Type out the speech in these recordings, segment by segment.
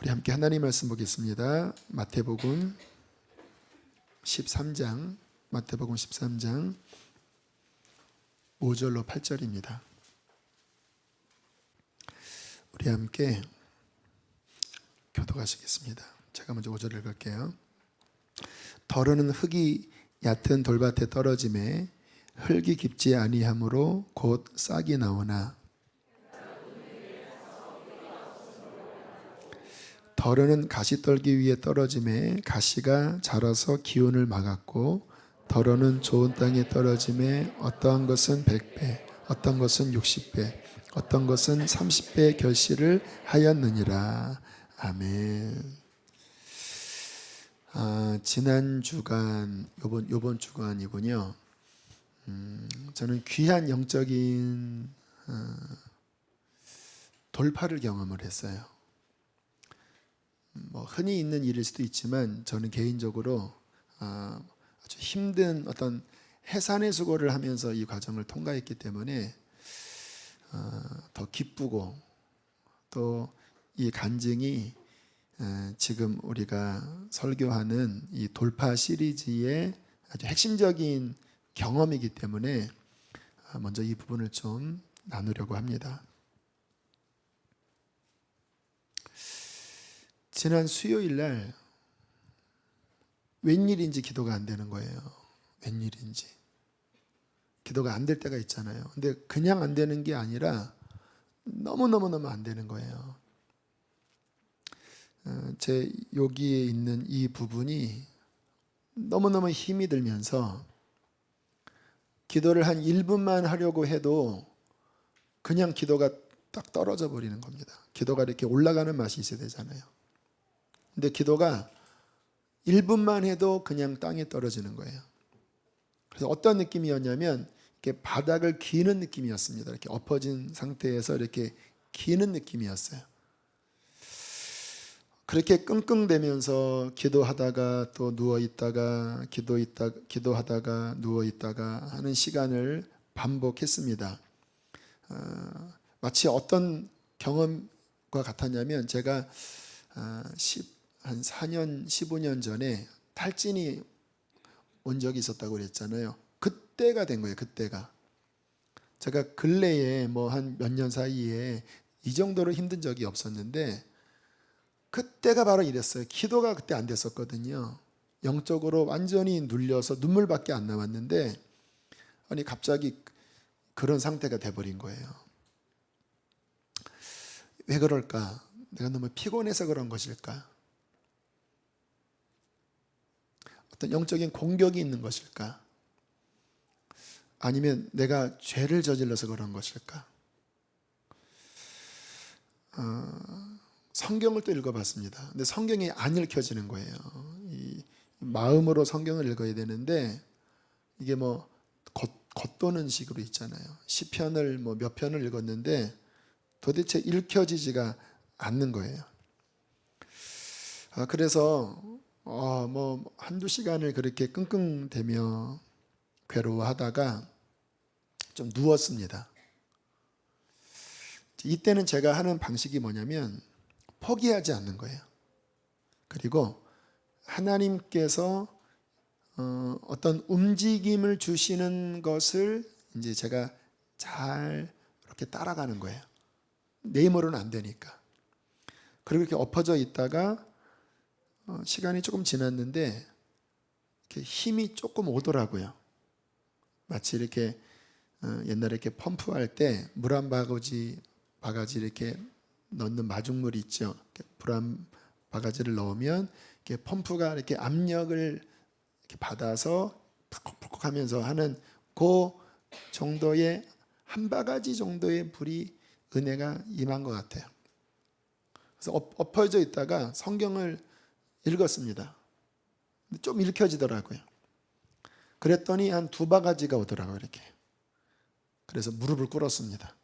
우리 함께 하나님 말씀 보겠습니다. 마태복음 13장 5절로 8절입니다. 우리 함께 교독하시겠습니다. 제가 먼저 5절 읽을게요. 더러는 흙이 얕은 돌밭에 떨어짐에 흙이 깊지 아니하므로 곧 싹이 나오나 더러는 가시떨기 위에 떨어짐에 가시가 자라서 기운을 막았고 더러는 좋은 땅에 떨어짐에 어떠한 것은 100배, 어떤 것은 60배, 어떤 것은 30배 결실을 하였느니라. 아멘. 지난 주간, 요번 주간이군요. 저는 귀한 영적인 돌파를 경험을 했어요. 흔히 있는 일일 수도 있지만 저는 개인적으로 아주 힘든 어떤 해산의 수고를 하면서 이 과정을 통과했기 때문에 더 기쁘고 또 이 간증이 지금 우리가 설교하는 이 돌파 시리즈의 아주 핵심적인 경험이기 때문에 먼저 이 부분을 좀 나누려고 합니다. 지난 수요일 날 웬일인지 기도가 안 되는 거예요. 웬일인지. 기도가 안 될 때가 있잖아요. 근데 그냥 안 되는 게 아니라 너무너무 안 되는 거예요. 제 여기에 있는 이 부분이 너무너무 힘이 들면서 기도를 한 1분만 하려고 해도 그냥 기도가 딱 떨어져 버리는 겁니다. 기도가 이렇게 올라가는 맛이 있어야 되잖아요. 근데 기도가 1분만 해도 그냥 땅에 떨어지는 거예요. 그래서 어떤 느낌이었냐면 이렇게 바닥을 기는 느낌이었습니다. 이렇게 엎어진 상태에서 이렇게 기는 느낌이었어요. 그렇게 끙끙대면서 기도하다가 또 누워있다가 기도하다가 누워있다가 하는 시간을 반복했습니다. 마치 어떤 경험과 같았냐면 제가 한 4년, 15년 전에 탈진이 온 적이 있었다고 그랬잖아요. 그때가 된 거예요. 그때가. 제가 근래에 한 몇 년 사이에 이 정도로 힘든 적이 없었는데 그때가 바로 이랬어요. 기도가 그때 안 됐었거든요. 영적으로 완전히 눌려서 눈물밖에 안 나왔는데 아니 갑자기 그런 상태가 돼버린 거예요. 왜 그럴까? 내가 너무 피곤해서 그런 것일까? 어떤 영적인 공격이 있는 것일까? 아니면 내가 죄를 저질러서 그런 것일까? 성경을 또 읽어봤습니다. 근데 성경이 안 읽혀지는 거예요. 이 마음으로 성경을 읽어야 되는데 이게 겉도는 식으로 있잖아요. 시편을 몇 편을 읽었는데 도대체 읽혀지지가 않는 거예요. 그래서 한두 시간을 그렇게 끙끙대며 괴로워하다가 좀 누웠습니다. 이때는 제가 하는 방식이 뭐냐면 포기하지 않는 거예요. 그리고 하나님께서 어떤 움직임을 주시는 것을 이제 제가 잘 이렇게 따라가는 거예요. 내 힘으로는 안 되니까. 그리고 이렇게 엎어져 있다가 시간이 조금 지났는데 이렇게 힘이 조금 오더라고요. 마치 이렇게 옛날에 이렇게 펌프할 때 물 한 바가지 이렇게 넣는 마중물 있죠. 물 한 바가지를 넣으면 이렇게 펌프가 이렇게 압력을 이렇게 받아서 푹푹 하면서 하는 그 정도의 한 바가지 정도의 불이 은혜가 임한 것 같아요. 그래서 엎어져 있다가 성경을 읽었습니다. 근데 좀 읽혀지더라고요. 그랬더니 한 2바가지가 오더라고요. 이렇게. 그래서 무릎을 꿇었습니다.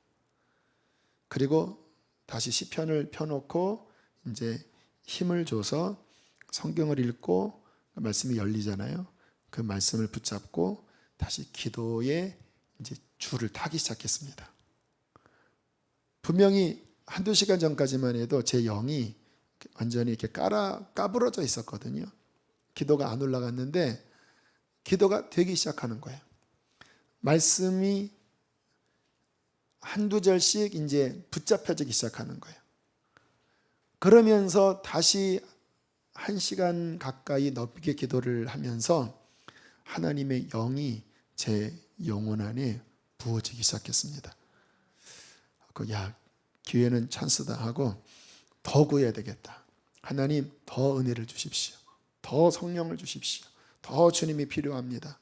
그리고 다시 시편을 펴놓고 이제 힘을 줘서 성경을 읽고 말씀이 열리잖아요. 그 말씀을 붙잡고 다시 기도에 이제 줄을 타기 시작했습니다. 분명히 한두 시간 전까지만 해도 제 영이 완전히 이렇게 까부러져 있었거든요. 기도가 안 올라갔는데 기도가 되기 시작하는 거예요. 말씀이 한두 절씩 이제 붙잡혀지기 시작하는 거예요. 그러면서 다시 1시간 가까이 넘게 기도를 하면서 하나님의 영이 제 영혼 안에 부어지기 시작했습니다. 야, 기회는 찬스다 하고 더 구해야 되겠다. 하나님 더 은혜를 주십시오. 더 성령을 주십시오. 더 주님이 필요합니다.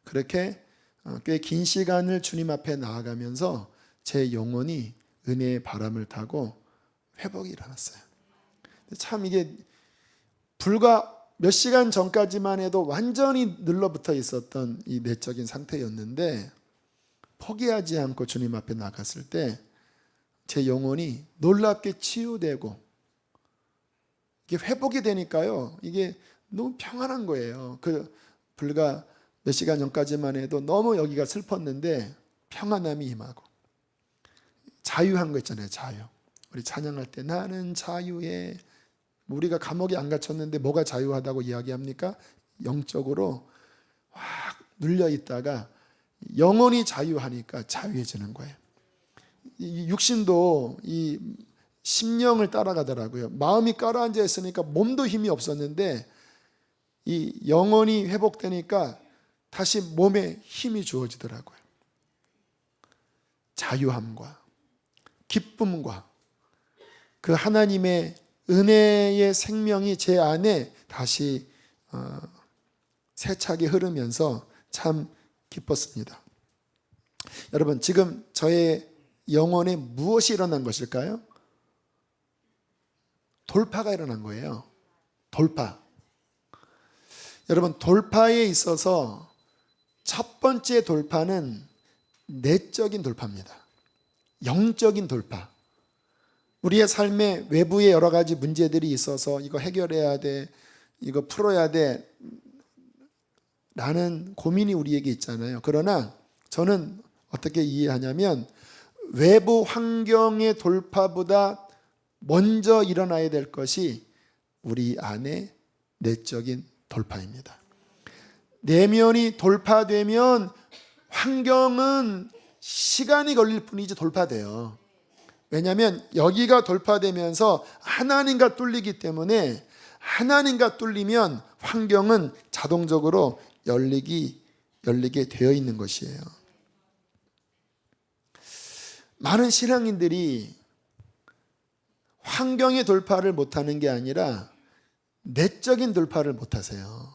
그렇게 꽤 긴 시간을 주님 앞에 나아가면서 제 영혼이 은혜의 바람을 타고 회복이 일어났어요. 참 이게 불과 몇 시간 전까지만 해도 완전히 눌러붙어 있었던 이 내적인 상태였는데 포기하지 않고 주님 앞에 나갔을 때 제 영혼이 놀랍게 치유되고 이게 회복이 되니까요. 이게 너무 평안한 거예요. 불과 몇 시간 전까지만 해도 너무 여기가 슬펐는데 평안함이 임하고 자유한 거 있잖아요. 자유. 우리 찬양할 때 나는 자유해. 우리가 감옥에 안 갇혔는데 뭐가 자유하다고 이야기합니까? 영적으로 확 눌려 있다가 영혼이 자유하니까 자유해지는 거예요. 이 육신도 이 심령을 따라가더라고요. 마음이 가라앉아 있으니까 몸도 힘이 없었는데 이 영혼이 회복되니까 다시 몸에 힘이 주어지더라고요. 자유함과 기쁨과 그 하나님의 은혜의 생명이 제 안에 다시 세차게 흐르면서 참 기뻤습니다. 여러분, 지금 저의 영혼에 무엇이 일어난 것일까요? 돌파가 일어난 거예요. 돌파. 여러분, 돌파에 있어서 첫 번째 돌파는 내적인 돌파입니다. 영적인 돌파. 우리의 삶에 외부에 여러 가지 문제들이 있어서 이거 해결해야 돼, 이거 풀어야 돼 라는 고민이 우리에게 있잖아요. 그러나 저는 어떻게 이해하냐면 외부 환경의 돌파보다 먼저 일어나야 될 것이 우리 안에 내적인 돌파입니다. 내면이 돌파되면 환경은 시간이 걸릴 뿐이지 돌파돼요. 왜냐하면 여기가 돌파되면서 하나님과 뚫리기 때문에 하나님과 뚫리면 환경은 자동적으로 열리게 되어 있는 것이에요. 많은 신앙인들이 환경의 돌파를 못하는 게 아니라 내적인 돌파를 못하세요.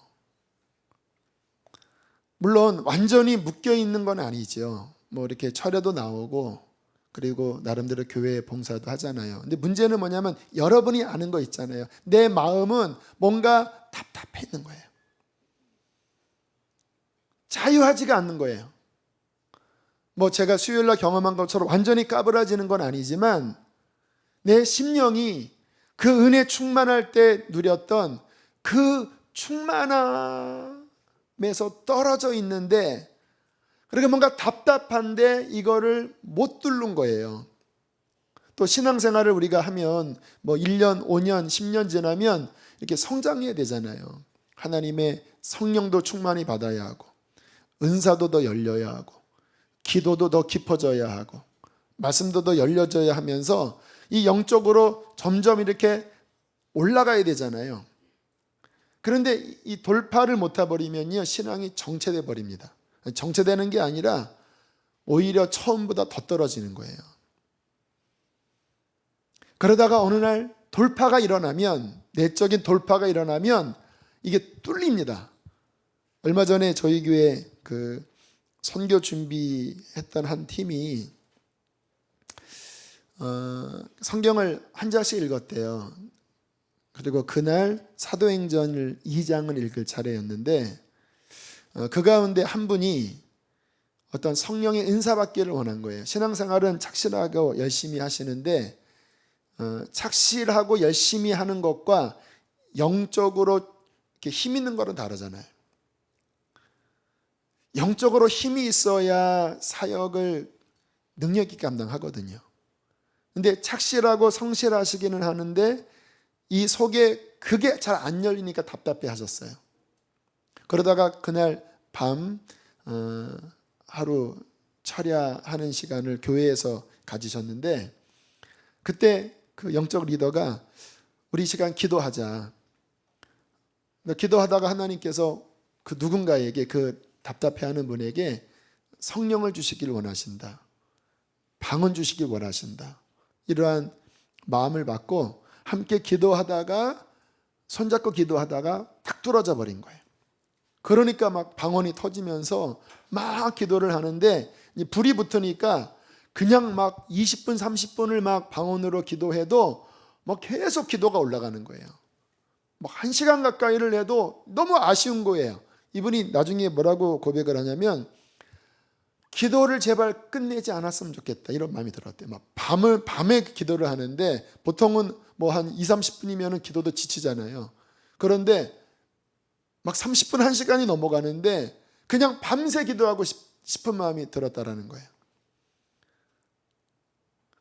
물론 완전히 묶여 있는 건 아니죠. 뭐 이렇게 철야도 나오고 그리고 나름대로 교회 봉사도 하잖아요. 근데 문제는 뭐냐면 여러분이 아는 거 있잖아요. 내 마음은 뭔가 답답해 있는 거예요. 자유하지가 않는 거예요. 뭐 제가 수요일날 경험한 것처럼 완전히 까불어지는 건 아니지만 내 심령이 그 은혜 충만할 때 누렸던 그 충만함에서 떨어져 있는데 그러니까 뭔가 답답한데 이거를 못 뚫는 거예요. 또 신앙생활을 우리가 하면 뭐 1년, 5년, 10년 지나면 이렇게 성장해야 되잖아요. 하나님의 성령도 충만히 받아야 하고 은사도 더 열려야 하고 기도도 더 깊어져야 하고 말씀도 더 열려져야 하면서 이 영적으로 점점 이렇게 올라가야 되잖아요. 그런데 이 돌파를 못 해버리면요 신앙이 정체돼 버립니다. 정체되는 게 아니라 오히려 처음보다 더 떨어지는 거예요. 그러다가 어느 날 돌파가 일어나면 내적인 돌파가 일어나면 이게 뚫립니다. 얼마 전에 저희 교회 그 선교 준비했던 한 팀이 성경을 한 장씩 읽었대요. 그리고 그날 사도행전을 2장을 읽을 차례였는데 그 가운데 한 분이 어떤 성령의 은사 받기를 원한 거예요. 신앙생활은 착실하고 열심히 하시는데 착실하고 열심히 하는 것과 영적으로 이렇게 힘 있는 거는 다르잖아요. 영적으로 힘이 있어야 사역을 능력 있게 감당하거든요. 근데 착실하고 성실하시기는 하는데 이 속에 그게 잘 안 열리니까 답답해 하셨어요. 그러다가 그날 밤 하루 철야하는 시간을 교회에서 가지셨는데, 그때 그 영적 리더가 우리 시간 기도하자. 기도하다가 하나님께서 그 누군가에게, 그 답답해하는 분에게 성령을 주시길 원하신다, 방언 주시길 원하신다, 이러한 마음을 받고 함께 기도하다가, 손잡고 기도하다가 탁 뚫어져 버린 거예요. 그러니까 막 방언이 터지면서 막 기도를 하는데, 불이 붙으니까 그냥 막 20분 30분을 막 방언으로 기도해도 막 계속 기도가 올라가는 거예요. 막 1시간 가까이를 해도 너무 아쉬운 거예요. 이분이 나중에 뭐라고 고백을 하냐면, 기도를 제발 끝내지 않았으면 좋겠다, 이런 마음이 들었대요. 막 밤에 기도를 하는데, 보통은 뭐 한 2, 30분이면 기도도 지치잖아요. 그런데 막 30분, 1시간이 넘어가는데 그냥 밤새 기도하고 싶은 마음이 들었다라는 거예요.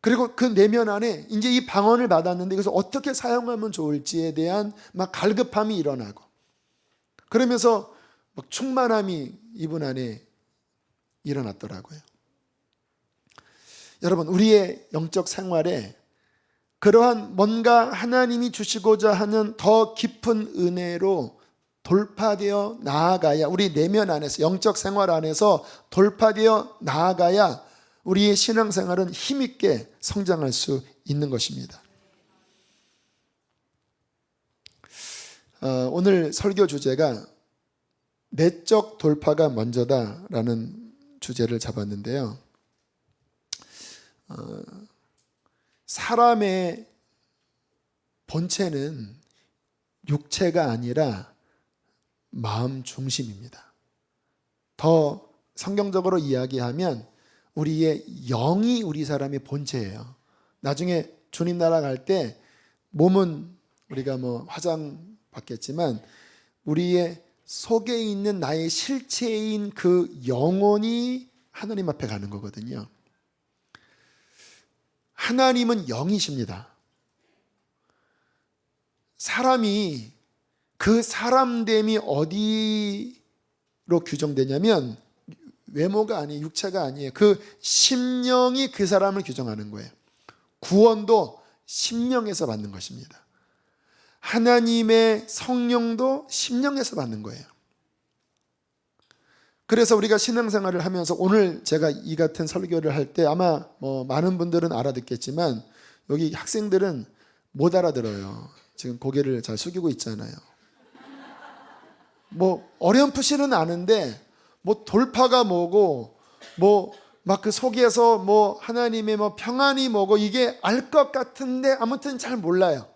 그리고 그 내면 안에 이제 이 방언을 받았는데 이것을 어떻게 사용하면 좋을지에 대한 막 갈급함이 일어나고, 그러면서 막 충만함이 이분 안에 일어났더라고요. 여러분, 우리의 영적 생활에 그러한 뭔가 하나님이 주시고자 하는 더 깊은 은혜로 돌파되어 나아가야, 우리 내면 안에서, 영적 생활 안에서 돌파되어 나아가야 우리의 신앙생활은 힘있게 성장할 수 있는 것입니다. 오늘 설교 주제가 내적 돌파가 먼저다라는 주제를 잡았는데요. 사람의 본체는 육체가 아니라 마음 중심입니다. 더 성경적으로 이야기하면 우리의 영이 우리 사람의 본체예요. 나중에 주님 나라 갈 때 몸은 우리가 뭐 화장 받겠지만, 우리의 속에 있는 나의 실체인 그 영혼이 하나님 앞에 가는 거거든요. 하나님은 영이십니다. 사람이, 그 사람됨이 어디로 규정되냐면 외모가 아니에요, 육체가 아니에요. 그 심령이 그 사람을 규정하는 거예요. 구원도 심령에서 받는 것입니다. 하나님의 성령도 심령에서 받는 거예요. 그래서 우리가 신앙생활을 하면서, 오늘 제가 이 같은 설교를 할 때 아마 뭐 많은 분들은 알아듣겠지만 여기 학생들은 못 알아들어요. 지금 고개를 잘 숙이고 있잖아요. 뭐 어렴풋이는 아는데 뭐 돌파가 뭐고, 뭐 막 그 속에서 뭐 하나님의 뭐 평안이 뭐고, 이게 알 것 같은데 아무튼 잘 몰라요.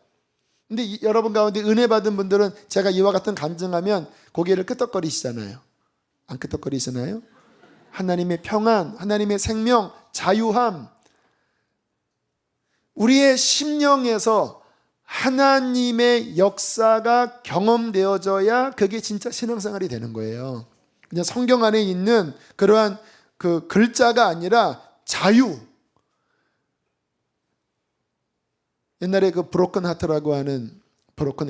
근데 여러분 가운데 은혜 받은 분들은 제가 이와 같은 간증하면 고개를 끄덕거리시잖아요. 안 끄덕거리시나요? 하나님의 평안, 하나님의 생명, 자유함, 우리의 심령에서 하나님의 역사가 경험되어져야 그게 진짜 신앙생활이 되는 거예요. 그냥 성경 안에 있는 그러한 그 글자가 아니라 자유. 옛날에 그 브로큰 하트라고 하는, 브로큰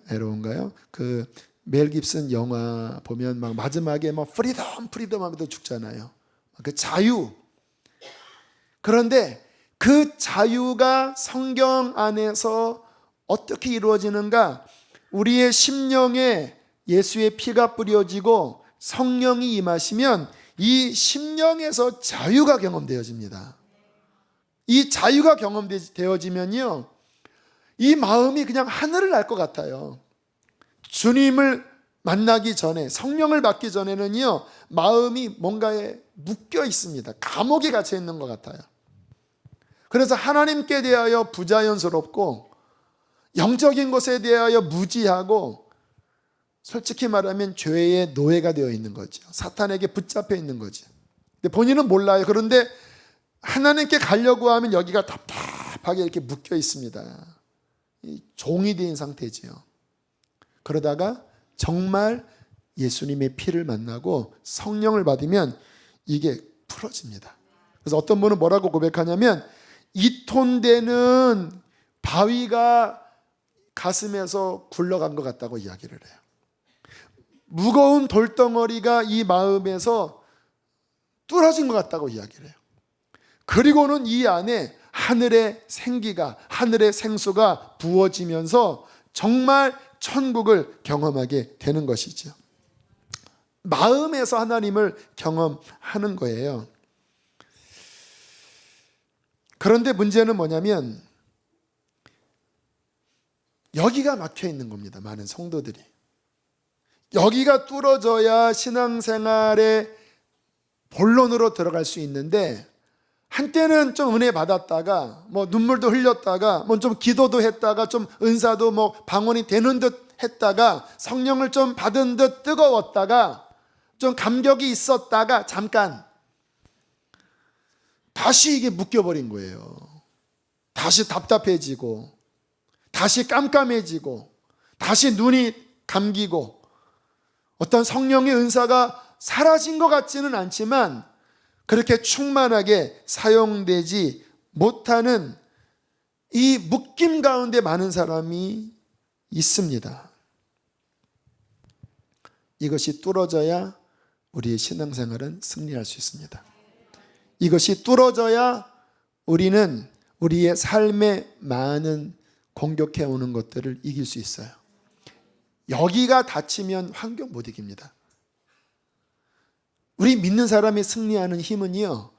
에로인가요? 그 멜 깁슨 영화 보면 막 마지막에 막 프리덤 하면서 죽잖아요. 그 자유. 그런데 그 자유가 성경 안에서 어떻게 이루어지는가? 우리의 심령에 예수의 피가 뿌려지고 성령이 임하시면 이 심령에서 자유가 경험되어집니다. 이 자유가 경험되어지면요, 이 마음이 그냥 하늘을 날 것 같아요. 주님을 만나기 전에, 성령을 받기 전에는요, 마음이 뭔가에 묶여 있습니다. 감옥에 갇혀 있는 것 같아요. 그래서 하나님께 대하여 부자연스럽고, 영적인 것에 대하여 무지하고, 솔직히 말하면 죄의 노예가 되어 있는 거죠. 사탄에게 붙잡혀 있는 거죠. 근데 본인은 몰라요. 그런데 하나님께 가려고 하면 여기가 답답하게 이렇게 묶여 있습니다. 종이 된 상태지요. 그러다가 정말 예수님의 피를 만나고 성령을 받으면 이게 풀어집니다. 그래서 어떤 분은 뭐라고 고백하냐면, 2톤 되는 바위가 가슴에서 굴러간 것 같다고 이야기를 해요. 무거운 돌덩어리가 이 마음에서 뚫어진 것 같다고 이야기를 해요. 그리고는 이 안에 하늘의 생기가, 하늘의 생수가 부어지면서 정말 천국을 경험하게 되는 것이죠. 마음에서 하나님을 경험하는 거예요. 그런데 문제는 뭐냐면 여기가 막혀 있는 겁니다. 많은 성도들이. 여기가 뚫어져야 신앙생활의 본론으로 들어갈 수 있는데, 한때는 좀 은혜 받았다가 뭐 눈물도 흘렸다가 뭐 좀 기도도 했다가 좀 은사도 뭐 방언이 되는 듯 했다가 성령을 좀 받은 듯 뜨거웠다가 좀 감격이 있었다가 잠깐 다시 이게 묶여버린 거예요. 다시 답답해지고 다시 깜깜해지고 다시 눈이 감기고 어떤 성령의 은사가 사라진 것 같지는 않지만 그렇게 충만하게 사용되지 못하는 이 묶임 가운데 많은 사람이 있습니다. 이것이 뚫어져야 우리의 신앙생활은 승리할 수 있습니다. 이것이 뚫어져야 우리는 우리의 삶에 많은 공격해오는 것들을 이길 수 있어요. 여기가 닫히면 환경 못 이깁니다. 우리 믿는 사람이 승리하는 힘은요,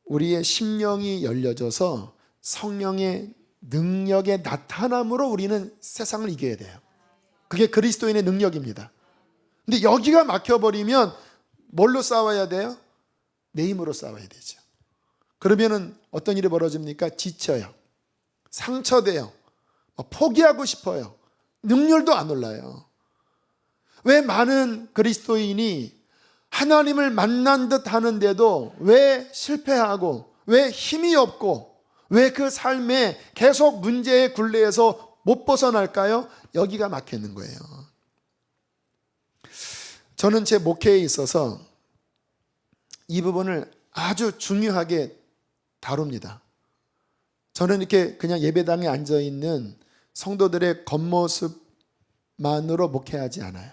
우리의 심령이 열려져서 성령의 능력의 나타남으로 우리는 세상을 이겨야 돼요. 그게 그리스도인의 능력입니다. 근데 여기가 막혀버리면 뭘로 싸워야 돼요? 내 힘으로 싸워야 되죠. 그러면은 어떤 일이 벌어집니까? 지쳐요. 상처돼요. 포기하고 싶어요. 능률도 안 올라요. 왜 많은 그리스도인이 하나님을 만난 듯 하는데도 왜 실패하고 왜 힘이 없고 왜 그 삶에 계속 문제의 굴레에서 못 벗어날까요? 여기가 막혀 있는 거예요. 저는 제 목회에 있어서 이 부분을 아주 중요하게 다룹니다. 저는 이렇게 그냥 예배당에 앉아있는 성도들의 겉모습만으로 목회하지 않아요.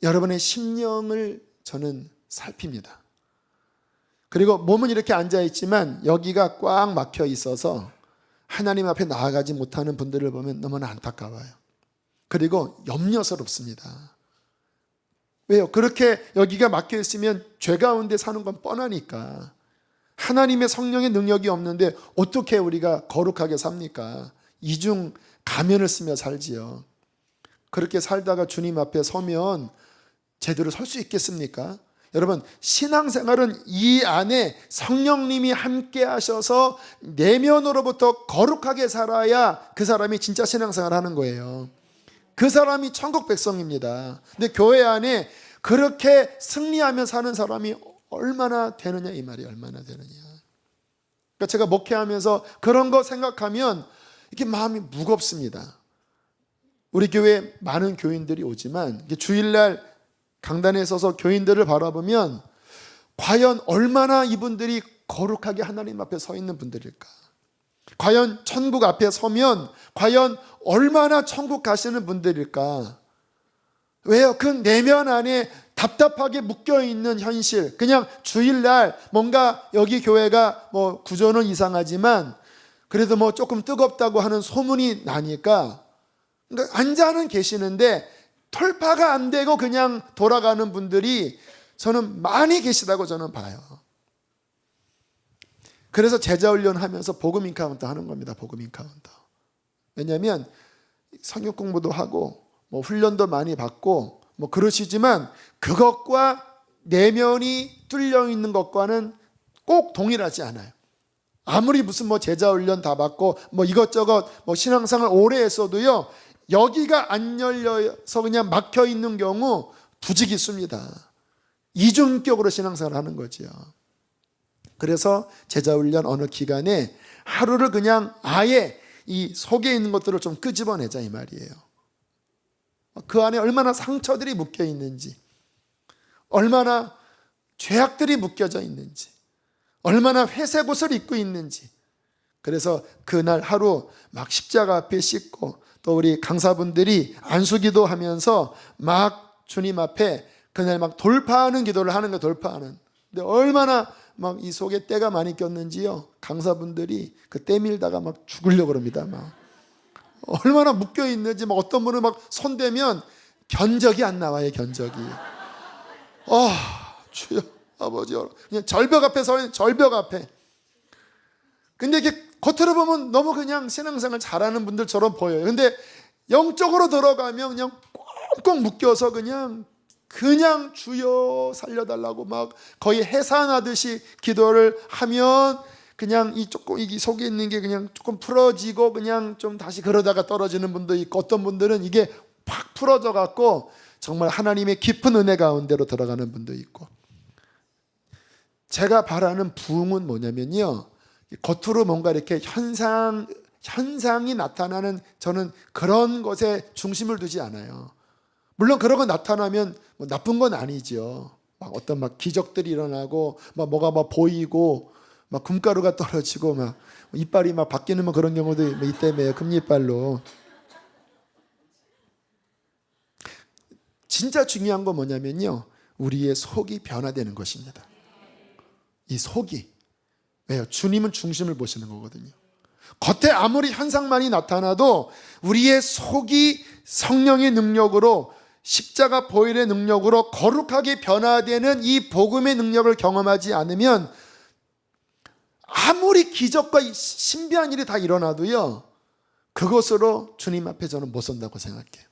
여러분의 심령을 저는 살핍니다. 그리고 몸은 이렇게 앉아있지만 여기가 꽉 막혀 있어서 하나님 앞에 나아가지 못하는 분들을 보면 너무나 안타까워요. 그리고 염려스럽습니다. 왜요? 그렇게 여기가 막혀 있으면 죄 가운데 사는 건 뻔하니까. 하나님의 성령의 능력이 없는데 어떻게 우리가 거룩하게 삽니까? 이중 가면을 쓰며 살지요. 그렇게 살다가 주님 앞에 서면 제대로 설 수 있겠습니까? 여러분, 신앙생활은 이 안에 성령님이 함께 하셔서 내면으로부터 거룩하게 살아야 그 사람이 진짜 신앙생활을 하는 거예요. 그 사람이 천국 백성입니다. 근데 교회 안에 그렇게 승리하며 사는 사람이 얼마나 되느냐, 이 말이 얼마나 되느냐. 그러니까 제가 목회하면서 그런 거 생각하면 이렇게 마음이 무겁습니다. 우리 교회에 많은 교인들이 오지만 주일날 강단에 서서 교인들을 바라보면 과연 얼마나 이분들이 거룩하게 하나님 앞에 서 있는 분들일까? 과연 천국 앞에 서면 과연 얼마나 천국 가시는 분들일까? 왜요? 그 내면 안에 답답하게 묶여있는 현실, 그냥 주일날 뭔가 여기 교회가 뭐 구조는 이상하지만 그래도 뭐 조금 뜨겁다고 하는 소문이 나니까 그러니까 앉아는 계시는데 돌파가 안 되고 그냥 돌아가는 분들이 저는 많이 계시다고 저는 봐요. 그래서 제자훈련 하면서 복음 인카운터 하는 겁니다. 복음 인카운터. 왜냐하면 성경 공부도 하고 뭐 훈련도 많이 받고 뭐 그러시지만 그것과 내면이 뚫려 있는 것과는 꼭 동일하지 않아요. 아무리 무슨 뭐 제자훈련 다 받고 뭐 이것저것 뭐 신앙생활 오래 했어도요, 여기가 안 열려서 그냥 막혀 있는 경우 부지기수입니다. 이중격으로 신앙생활을 하는 거죠. 그래서 제자훈련 어느 기간에 하루를 그냥 아예 이 속에 있는 것들을 좀 끄집어내자 이 말이에요. 그 안에 얼마나 상처들이 묶여 있는지, 얼마나 죄악들이 묶여져 있는지, 얼마나 회색 옷을 입고 있는지, 그래서 그날 하루 막 십자가 앞에 씻고 또 우리 강사분들이 안수기도 하면서 막 주님 앞에 그날 막 돌파하는 기도를 하는 거예요. 돌파하는. 근데 얼마나 막 이 속에 때가 많이 꼈는지요. 강사분들이 그 때 밀다가 막 죽으려고 그럽니다. 막 얼마나 묶여 있는지 막 어떤 분은 막 손대면 견적이 안 나와요. 견적이. 주여 아버지, 그냥 절벽 앞에 서 있는 절벽 앞에. 근데 이게 겉으로 보면 너무 그냥 신앙생활 잘하는 분들처럼 보여요. 근데 영적으로 들어가면 그냥 꽁꽁 묶여서 그냥 주여 살려달라고 막 거의 해산하듯이 기도를 하면 그냥 이 속에 있는 게 그냥 조금 풀어지고 그냥 좀 다시 그러다가 떨어지는 분도 있고, 어떤 분들은 이게 팍 풀어져 갖고 정말 하나님의 깊은 은혜 가운데로 들어가는 분도 있고. 제가 바라는 부흥은 뭐냐면요, 겉으로 뭔가 이렇게 현상이 나타나는, 저는 그런 것에 중심을 두지 않아요. 물론 그런 거 나타나면 뭐 나쁜 건 아니죠. 막 어떤 막 기적들이 일어나고 막 뭐가 막 보이고 막 금가루가 떨어지고 막 이빨이 막 바뀌는 뭐 그런 경우도 있다며요. 금리빨로. 진짜 중요한 건 뭐냐면요, 우리의 속이 변화되는 것입니다. 이 속이. 왜요? 주님은 중심을 보시는 거거든요. 겉에 아무리 현상만이 나타나도 우리의 속이 성령의 능력으로, 십자가 보혈의 능력으로 거룩하게 변화되는 이 복음의 능력을 경험하지 않으면 아무리 기적과 신비한 일이 다 일어나도요, 그것으로 주님 앞에 저는 못 선다고 생각해요.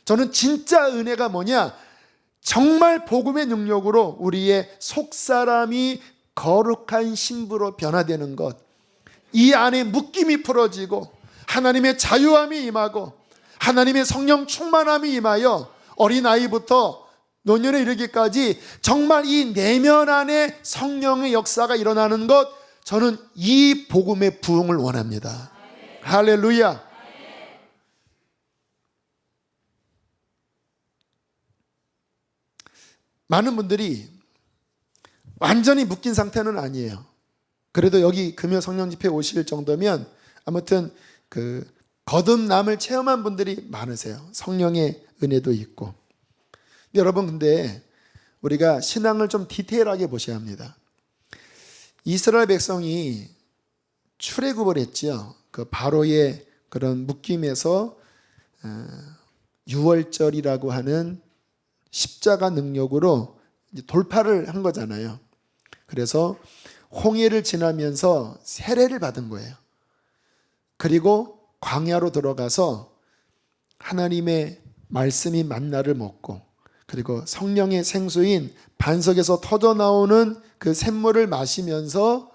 저는 진짜 은혜가 뭐냐, 정말 복음의 능력으로 우리의 속사람이 거룩한 신부로 변화되는 것, 이 안에 묶임이 풀어지고 하나님의 자유함이 임하고 하나님의 성령 충만함이 임하여 어린아이부터 노년에 이르기까지 정말 이 내면 안에 성령의 역사가 일어나는 것, 저는 이 복음의 부흥을 원합니다. 할렐루야. 많은 분들이 완전히 묶인 상태는 아니에요. 그래도 여기 금요 성령 집회 오실 정도면 아무튼 그 거듭남을 체험한 분들이 많으세요. 성령의 은혜도 있고. 여러분, 근데 우리가 신앙을 좀 디테일하게 보셔야 합니다. 이스라엘 백성이 출애굽을 했죠. 그 바로의 그런 묶임에서 유월절이라고 하는 십자가 능력으로 이제 돌파를 한 거잖아요. 그래서 홍해를 지나면서 세례를 받은 거예요. 그리고 광야로 들어가서 하나님의 말씀인 만나를 먹고, 그리고 성령의 생수인 반석에서 터져나오는 그 샘물을 마시면서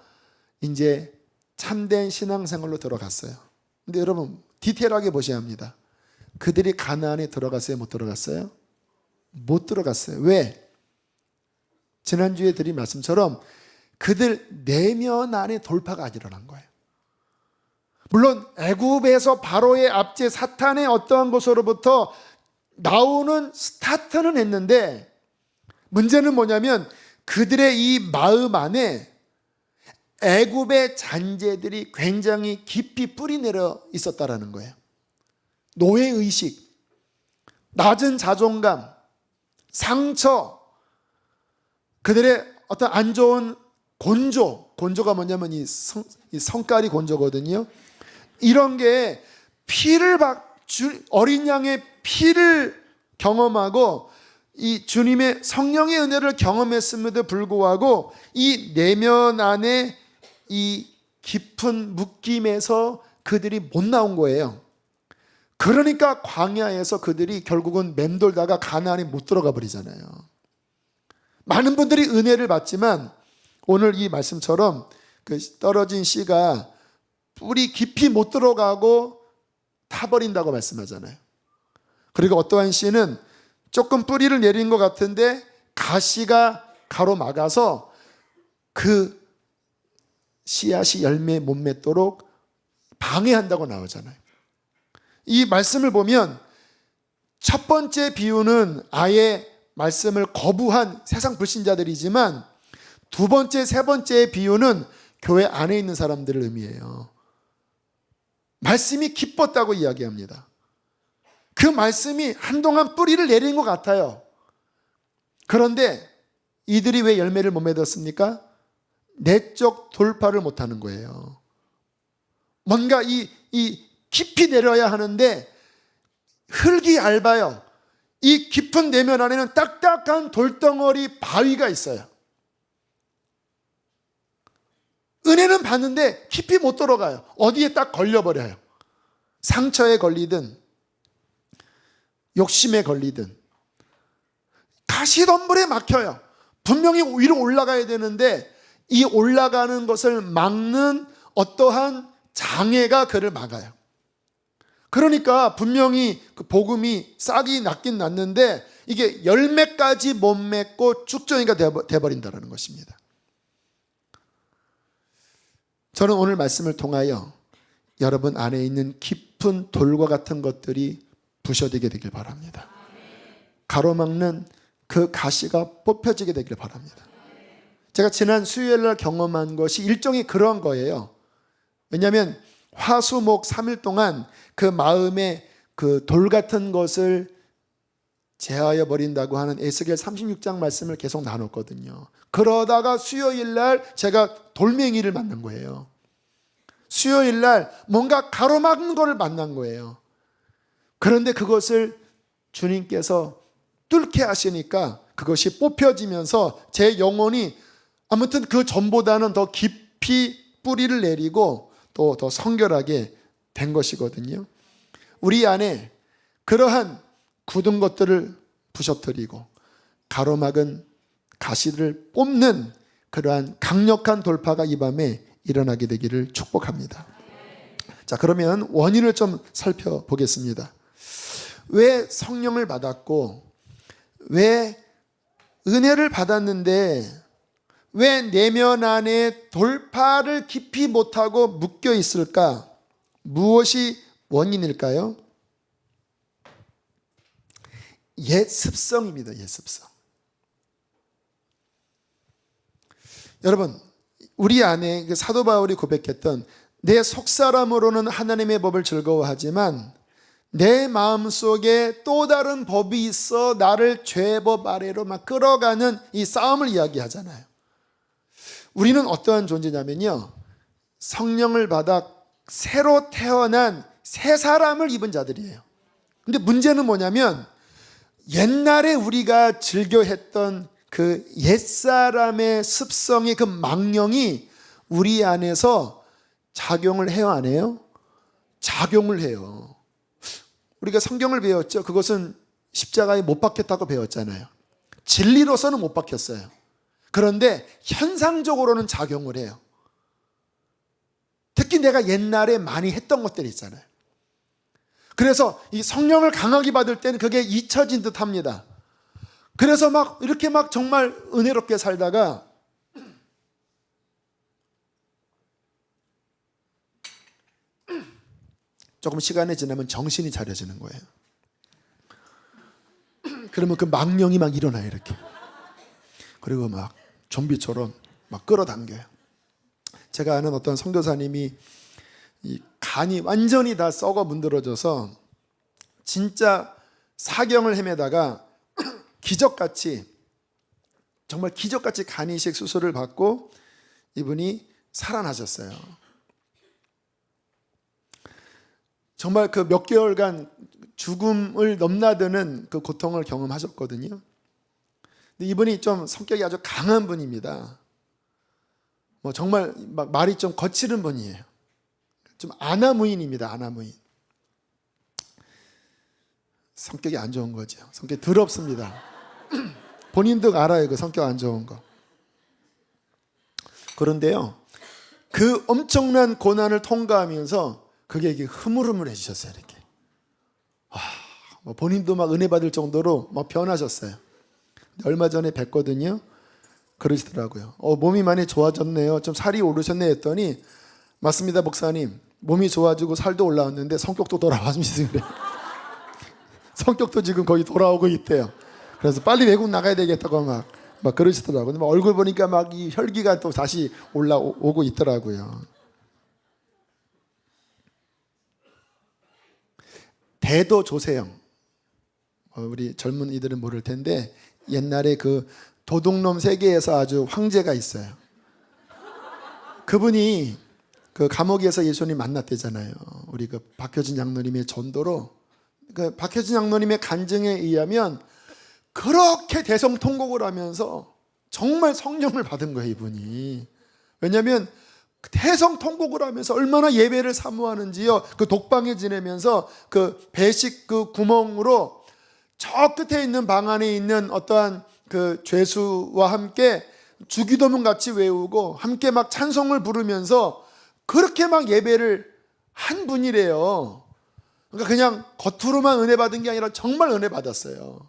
이제 참된 신앙생활로 들어갔어요. 근데 여러분, 디테일하게 보셔야 합니다. 그들이 가나안에 들어갔어요? 못 들어갔어요? 못 들어갔어요. 왜? 지난주에 드린 말씀처럼 그들 내면 안에 돌파가 안 일어난 거예요. 물론 애굽에서 바로의 압제, 사탄의 어떠한 것으로부터 나오는 스타트는 했는데, 문제는 뭐냐면 그들의 이 마음 안에 애굽의 잔재들이 굉장히 깊이 뿌리 내려 있었다라는 거예요. 노예의식, 낮은 자존감, 상처, 그들의 어떤 안 좋은 곤조가 뭐냐면 이 성깔이 곤조거든요. 이런 게 어린 양의 피를 경험하고 이 주님의 성령의 은혜를 경험했음에도 불구하고 이 내면 안에 이 깊은 묶임에서 그들이 못 나온 거예요. 그러니까 광야에서 그들이 결국은 맴돌다가 가나안에 못 들어가 버리잖아요. 많은 분들이 은혜를 받지만 오늘 이 말씀처럼 그 떨어진 씨가 뿌리 깊이 못 들어가고 타버린다고 말씀하잖아요. 그리고 어떠한 씨는 조금 뿌리를 내린 것 같은데 가시가 가로막아서 그 씨앗이 열매 못 맺도록 방해한다고 나오잖아요. 이 말씀을 보면 첫 번째 비유는 아예 말씀을 거부한 세상 불신자들이지만 두 번째, 세 번째 비유는 교회 안에 있는 사람들을 의미해요. 말씀이 기뻤다고 이야기합니다. 그 말씀이 한동안 뿌리를 내린 것 같아요. 그런데 이들이 왜 열매를 못 맺었습니까? 내적 돌파를 못하는 거예요. 뭔가 이 깊이 내려야 하는데 흙이 얇아요. 이 깊은 내면 안에는 딱딱한 돌덩어리 바위가 있어요. 은혜는 받는데 깊이 못 들어가요. 어디에 딱 걸려버려요. 상처에 걸리든 욕심에 걸리든 가시덤불에 막혀요. 분명히 위로 올라가야 되는데 이 올라가는 것을 막는 어떠한 장애가 그를 막아요. 그러니까 분명히 그 복음이 싹이 났긴 났는데 이게 열매까지 못 맺고 죽정이가 돼버린다는 것입니다. 저는 오늘 말씀을 통하여 여러분 안에 있는 깊은 돌과 같은 것들이 부셔지게 되길 바랍니다. 가로막는 그 가시가 뽑혀지게 되길 바랍니다. 제가 지난 수요일 날 경험한 것이 일종의 그런 거예요. 왜냐하면 화수목 3일 동안 그 마음에 그 돌 같은 것을 제하여 버린다고 하는 에스겔 36장 말씀을 계속 나눴거든요. 그러다가 수요일 날 제가 돌멩이를 만난 거예요. 수요일 날 뭔가 가로막는 것을 만난 거예요. 그런데 그것을 주님께서 뚫게 하시니까 그것이 뽑혀지면서 제 영혼이 아무튼 그 전보다는 더 깊이 뿌리를 내리고 또 더 성결하게 된 것이거든요. 우리 안에 그러한 굳은 것들을 부셔뜨리고 가로막은 가시를 뽑는 그러한 강력한 돌파가 이 밤에 일어나게 되기를 축복합니다. 자, 그러면 원인을 좀 살펴보겠습니다. 왜 성령을 받았고 왜 은혜를 받았는데 왜 내면 안에 돌파를 깊이 못하고 묶여 있을까? 무엇이 원인일까요? 옛 습성입니다. 옛 습성. 여러분, 우리 안에 사도 바울이 고백했던 내 속사람으로는 하나님의 법을 즐거워하지만 내 마음속에 또 다른 법이 있어 나를 죄법 아래로 막 끌어가는 이 싸움을 이야기하잖아요. 우리는 어떠한 존재냐면요, 성령을 받아 새로 태어난 새 사람을 입은 자들이에요. 근데 문제는 뭐냐면 옛날에 우리가 즐겨 했던 그 옛사람의 습성의 그 망령이 우리 안에서 작용을 해요, 안 해요? 작용을 해요. 우리가 성경을 배웠죠. 그것은 십자가에 못 박혔다고 배웠잖아요. 진리로서는 못 박혔어요. 그런데 현상적으로는 작용을 해요. 특히 내가 옛날에 많이 했던 것들이 있잖아요. 그래서 이 성령을 강하게 받을 때는 그게 잊혀진 듯 합니다. 그래서 막 이렇게 막 정말 은혜롭게 살다가 조금 시간이 지나면 정신이 차려지는 거예요. 그러면 그 망령이 막 일어나요, 이렇게. 그리고 막 좀비처럼 막 끌어당겨요. 제가 아는 어떤 선교사님이 이 간이 완전히 다 썩어 문드러져서 진짜 사경을 헤매다가 기적같이, 정말 기적같이 간이식 수술을 받고 이분이 살아나셨어요. 정말 그 몇 개월간 죽음을 넘나드는 그 고통을 경험하셨거든요. 근데 이분이 좀 성격이 아주 강한 분입니다. 뭐 정말 막 말이 좀 거칠은 분이에요. 좀 아나무인입니다. 아나무인. 성격이 안 좋은 거죠. 성격이 더럽습니다. 본인도 알아요, 그 성격 안 좋은 거. 그런데요, 그 엄청난 고난을 통과하면서 그게 이게 흐물흐물해지셨어요, 이렇게. 뭐 본인도 막 은혜 받을 정도로 막 변하셨어요. 얼마 전에 뵀거든요. 그러시더라고요. 몸이 많이 좋아졌네요. 좀 살이 오르셨네 했더니, 맞습니다, 목사님. 몸이 좋아지고 살도 올라왔는데 성격도 돌아왔습니다. 그래. 성격도 지금 거의 돌아오고 있대요. 그래서 빨리 외국 나가야 되겠다고 막 그러시더라고요. 근데 얼굴 보니까 막 이 혈기가 또 다시 올라오고 있더라고요. 대도 조세영, 우리 젊은 이들은 모를 텐데 옛날에 그 도둑놈 세계에서 아주 황제가 있어요. 그분이 그 감옥에서 예수님 만났대잖아요. 우리 그 박효진 장로님의 전도로, 그 박효진 장로님의 간증에 의하면 그렇게 대성통곡을 하면서 정말 성령을 받은 거예요, 이분이. 왜냐하면 대성통곡을 하면서 얼마나 예배를 사모하는지요. 그 독방에 지내면서 그 배식 그 구멍으로 저 끝에 있는 방 안에 있는 어떠한 그 죄수와 함께 주기도문 같이 외우고 함께 막 찬송을 부르면서 그렇게 막 예배를 한 분이래요. 그러니까 그냥 겉으로만 은혜 받은 게 아니라 정말 은혜 받았어요.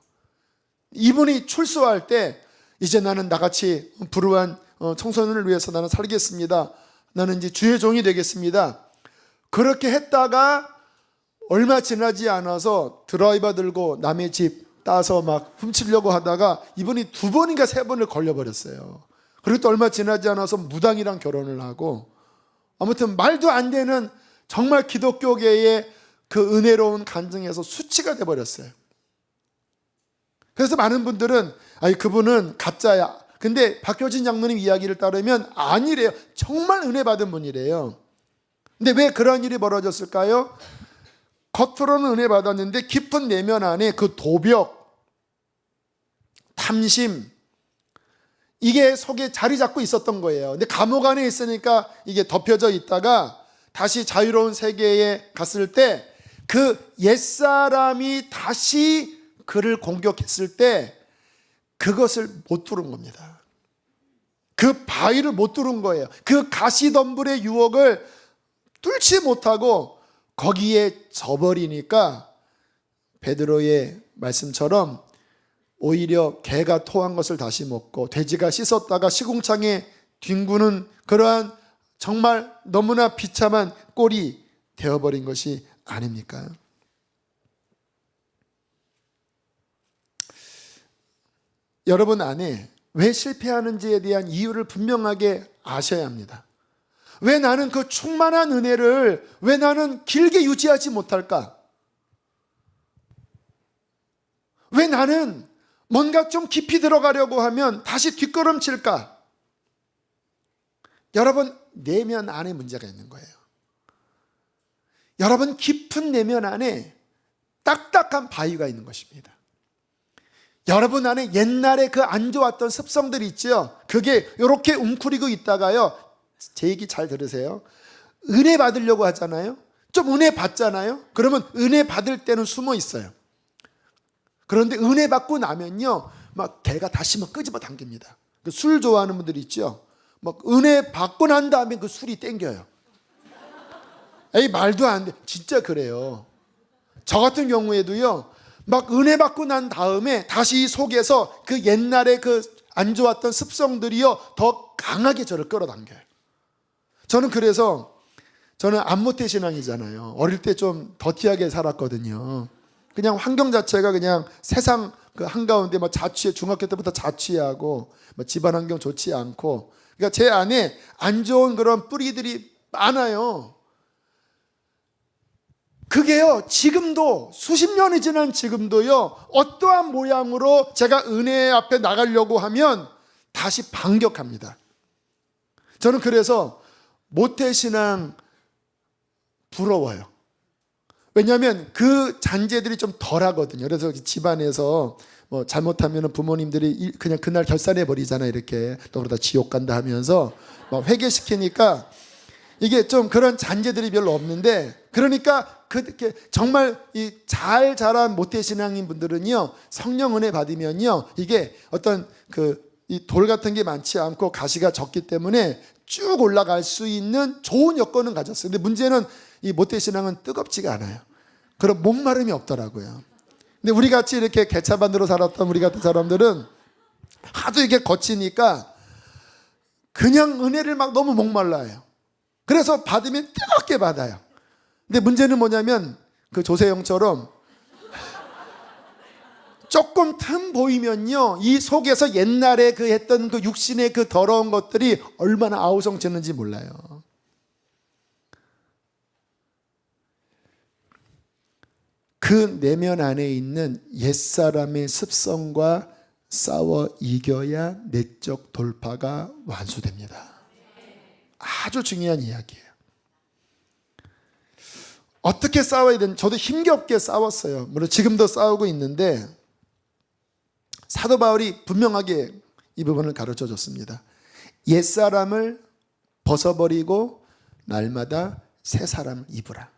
이분이 출소할 때 이제 나는 나같이 불우한 청소년을 위해서 나는 살겠습니다. 나는 이제 주의 종이 되겠습니다. 그렇게 했다가 얼마 지나지 않아서 드라이버 들고 남의 집 따서 막 훔치려고 하다가 이분이 2번인가 3번을 걸려버렸어요. 그리고 또 얼마 지나지 않아서 무당이랑 결혼을 하고, 아무튼 말도 안 되는 정말 기독교계의 그 은혜로운 간증에서 수치가 돼버렸어요. 그래서 많은 분들은 아니 그분은 가짜야. 근데 박효진 장로님 이야기를 따르면 아니래요. 정말 은혜 받은 분이래요. 근데 왜 그런 일이 벌어졌을까요? 겉으로는 은혜 받았는데 깊은 내면 안에 그 도벽, 탐심, 이게 속에 자리 잡고 있었던 거예요. 근데 감옥 안에 있으니까 이게 덮여져 있다가 다시 자유로운 세계에 갔을 때 그 옛사람이 다시 그를 공격했을 때 그것을 못 뚫은 겁니다. 그 바위를 못 뚫은 거예요. 그 가시덤불의 유혹을 뚫지 못하고 거기에 져버리니까 베드로의 말씀처럼 오히려 개가 토한 것을 다시 먹고 돼지가 씻었다가 시궁창에 뒹구는 그러한 정말 너무나 비참한 꼴이 되어버린 것이 아닙니까? 여러분 안에 왜 실패하는지에 대한 이유를 분명하게 아셔야 합니다. 왜 나는 그 충만한 은혜를 왜 나는 길게 유지하지 못할까? 왜 나는 뭔가 좀 깊이 들어가려고 하면 다시 뒷걸음칠까? 여러분 내면 안에 문제가 있는 거예요. 여러분 깊은 내면 안에 딱딱한 바위가 있는 것입니다. 여러분 안에 옛날에 그 안 좋았던 습성들이 있죠. 그게 이렇게 웅크리고 있다가요, 제 얘기 잘 들으세요. 은혜 받으려고 하잖아요. 좀 은혜 받잖아요. 그러면 은혜 받을 때는 숨어 있어요. 그런데 은혜 받고 나면요, 막 개가 다시 막 끄집어 당깁니다. 그 술 좋아하는 분들이 있죠. 막 은혜 받고 난 다음에 그 술이 땡겨요. 에이 말도 안 돼. 진짜 그래요. 저 같은 경우에도요, 막 은혜 받고 난 다음에 다시 속에서 그 옛날에 그 안 좋았던 습성들이요 더 강하게 저를 끌어당겨요. 저는 그래서 저는 안모태 신앙이잖아요. 어릴 때 좀 더티하게 살았거든요. 그냥 환경 자체가 그냥 세상 그 한가운데 막 자취해, 중학교 때부터 자취하고 뭐 집안 환경 좋지 않고, 그러니까 제 안에 안 좋은 그런 뿌리들이 많아요. 그게요 지금도 수십 년이 지난 지금도요 어떠한 모양으로 제가 은혜 앞에 나가려고 하면 다시 반격합니다. 저는 그래서 모태신앙 부러워요. 왜냐하면 그 잔재들이 좀 덜하거든요. 그래서 집안에서 뭐 잘못하면 부모님들이 그냥 그날 결산해 버리잖아요. 이렇게 또 그러다 지옥 간다 하면서 막 회개시키니까 이게 좀 그런 잔재들이 별로 없는데, 그러니까 그렇게 정말 이 잘 자란 모태신앙인 분들은요 성령 은혜 받으면요 이게 어떤 그 이 돌 같은 게 많지 않고 가시가 적기 때문에 쭉 올라갈 수 있는 좋은 여건은 가졌어요. 근데 문제는 이 모태신앙은 뜨겁지가 않아요. 그런 목마름이 없더라고요. 근데 우리 같이 이렇게 개차반으로 살았던 우리 같은 사람들은 하도 이게 거치니까 그냥 은혜를 막 너무 목말라요. 그래서 받으면 뜨겁게 받아요. 근데 문제는 뭐냐면 그 조세영처럼 조금 틈 보이면요 이 속에서 옛날에 그 했던 그 육신의 그 더러운 것들이 얼마나 아우성치는지 몰라요. 그 내면 안에 있는 옛사람의 습성과 싸워 이겨야 내적 돌파가 완수됩니다. 아주 중요한 이야기예요. 어떻게 싸워야 되는, 저도 힘겹게 싸웠어요. 물론 지금도 싸우고 있는데 사도 바울이 분명하게 이 부분을 가르쳐 줬습니다. 옛사람을 벗어버리고 날마다 새 사람을 입으라.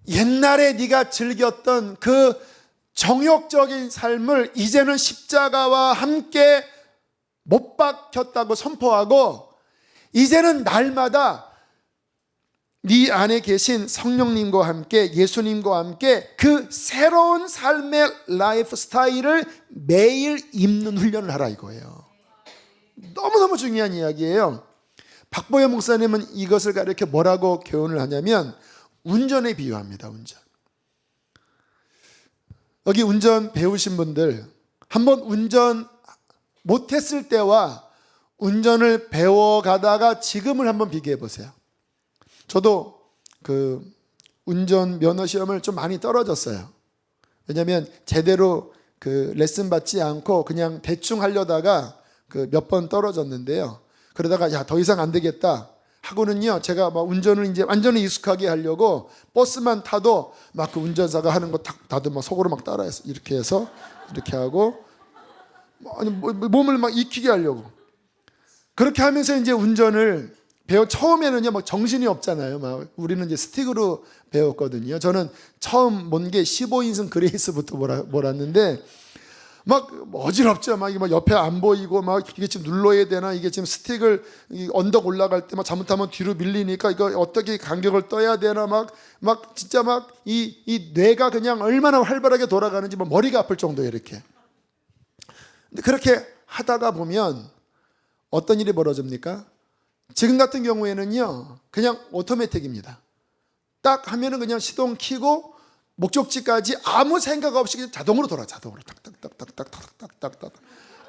옛날에 네가 즐겼던 그 정욕적인 삶을 이제는 십자가와 함께 못 박혔다고 선포하고, 이제는 날마다 네 안에 계신 성령님과 함께, 예수님과 함께 그 새로운 삶의 라이프 스타일을 매일 입는 훈련을 하라 이거예요. 너무너무 중요한 이야기예요. 박보현 목사님은 이것을 가르쳐 뭐라고 교훈을 하냐면 운전에 비유합니다. 운전. 여기 운전 배우신 분들, 한번 운전 못했을 때와 운전을 배워가다가 지금을 한번 비교해 보세요. 저도 그 운전 면허 시험을 좀 많이 떨어졌어요. 왜냐하면 제대로 그 레슨 받지 않고 그냥 대충 하려다가 그 몇 번 떨어졌는데요. 그러다가 야, 더 이상 안 되겠다 하고는요, 제가 막 운전을 이제 완전히 익숙하게 하려고 버스만 타도 막 그 운전사가 하는 거 다들 막 속으로 막 따라해서 이렇게 해서 이렇게 하고, 아니 몸을 막 익히게 하려고 그렇게 하면서 이제 운전을 처음에는요, 막 정신이 없잖아요. 막 우리는 이제 스틱으로 배웠거든요. 저는 처음 몬 게 15인승 그레이스부터 몰았는데 막 어지럽죠. 막 옆에 안 보이고, 막 이게 지금 눌러야 되나, 이게 지금 스틱을 언덕 올라갈 때 막 잘못하면 뒤로 밀리니까 이거 어떻게 간격을 떠야 되나, 막 진짜 막 이 뇌가 그냥 얼마나 활발하게 돌아가는지 막 머리가 아플 정도예요, 이렇게. 근데 그렇게 하다가 보면 어떤 일이 벌어집니까? 지금 같은 경우에는요, 그냥 오토매틱입니다. 딱 하면은 그냥 시동 켜고 목적지까지 아무 생각 없이 그냥 자동으로 돌아. 자동으로 딱딱딱딱딱딱딱딱.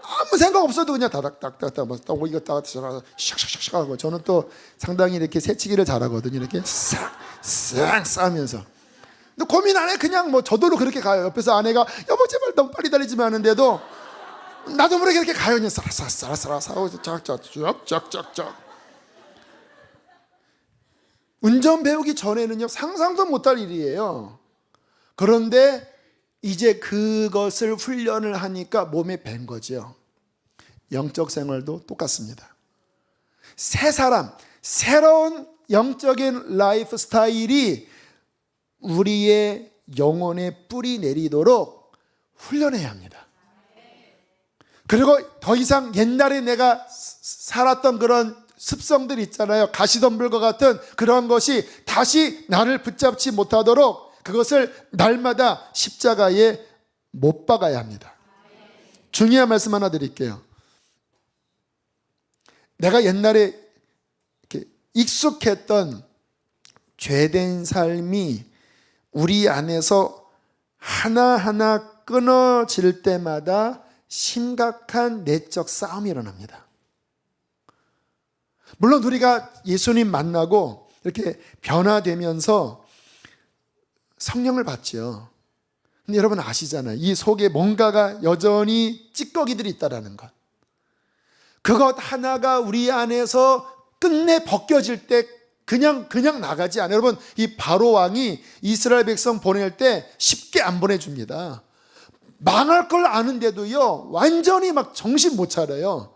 아무 생각 없어도 그냥 다닥딱딱딱 막 이거 딱 샥샥샥 하고. 저는 또 상당히 이렇게 새치기를 잘하거든요. 이렇게 싹 싸면서. 근데 고민 안 해. 그냥 뭐 저도로 그렇게 가요. 옆에서 아내가 여보 제발 너무 빨리 달리지만 하는데도 나도 모르게 이렇게 가요. 그냥 쌀쌀쌀쌀 하고 쫙쫙쫙쫙쫙. 운전 배우기 전에는요, 상상도 못할 일이에요. 그런데 이제 그것을 훈련을 하니까 몸에 밴 거죠. 영적 생활도 똑같습니다. 새 사람, 새로운 영적인 라이프 스타일이 우리의 영혼에 뿌리 내리도록 훈련해야 합니다. 그리고 더 이상 옛날에 내가 살았던 그런 습성들 있잖아요. 가시덤불과 같은 그런 것이 다시 나를 붙잡지 못하도록 그것을 날마다 십자가에 못 박아야 합니다. 중요한 말씀 하나 드릴게요. 내가 옛날에 이렇게 익숙했던 죄된 삶이 우리 안에서 하나하나 끊어질 때마다 심각한 내적 싸움이 일어납니다. 물론 우리가 예수님 만나고 이렇게 변화되면서 성령을 받죠. 근데 여러분 아시잖아요. 이 속에 뭔가가 여전히 찌꺼기들이 있다라는 것. 그것 하나가 우리 안에서 끝내 벗겨질 때 그냥 나가지 않아요. 여러분, 이 바로 왕이 이스라엘 백성 보낼 때 쉽게 안 보내줍니다. 망할 걸 아는데도요, 완전히 막 정신 못 차려요.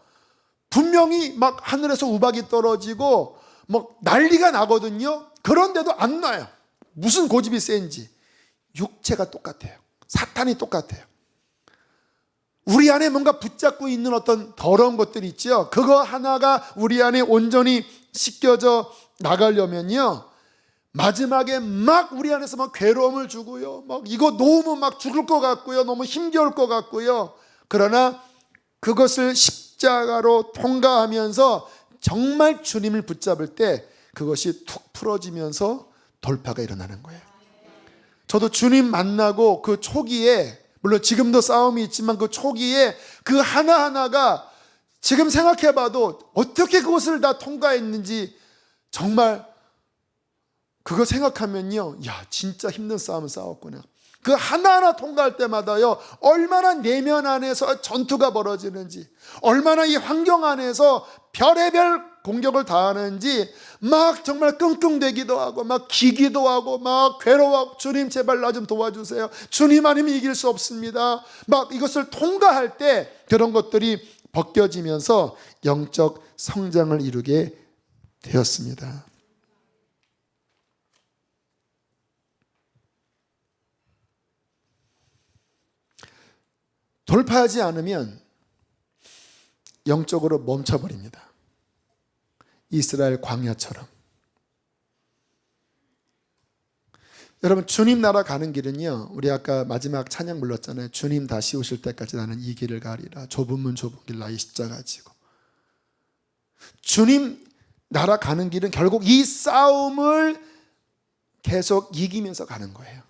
분명히 막 하늘에서 우박이 떨어지고 막 난리가 나거든요. 그런데도 안 나요. 무슨 고집이 센지. 육체가 똑같아요. 사탄이 똑같아요. 우리 안에 뭔가 붙잡고 있는 어떤 더러운 것들이 있죠. 그거 하나가 우리 안에 온전히 씻겨져 나가려면요, 마지막에 막 우리 안에서 막 괴로움을 주고요, 막 이거 너무 막 죽을 것 같고요, 너무 힘겨울 것 같고요. 그러나 그것을 십자가로 통과하면서 정말 주님을 붙잡을 때 그것이 툭 풀어지면서 돌파가 일어나는 거예요. 저도 주님 만나고 그 초기에, 물론 지금도 싸움이 있지만 그 초기에 그 하나하나가 지금 생각해봐도 어떻게 그것을 다 통과했는지 정말 그거 생각하면요, 야, 진짜 힘든 싸움을 싸웠구나. 그 하나하나 통과할 때마다요, 얼마나 내면 안에서 전투가 벌어지는지, 얼마나 이 환경 안에서 별의별 공격을 당하는지 막 정말 끙끙대기도 하고 막 기기도 하고 막 괴로워하고, 주님 제발 나 좀 도와주세요, 주님 아니면 이길 수 없습니다. 막 이것을 통과할 때 그런 것들이 벗겨지면서 영적 성장을 이루게 되었습니다. 돌파하지 않으면 영적으로 멈춰버립니다. 이스라엘 광야처럼. 여러분, 주님 나라 가는 길은요, 우리 아까 마지막 찬양 불렀잖아요. 주님 다시 오실 때까지 나는 이 길을 가리라. 좁은 문 좁은 길 나의 십자가 지고. 주님 나라 가는 길은 결국 이 싸움을 계속 이기면서 가는 거예요.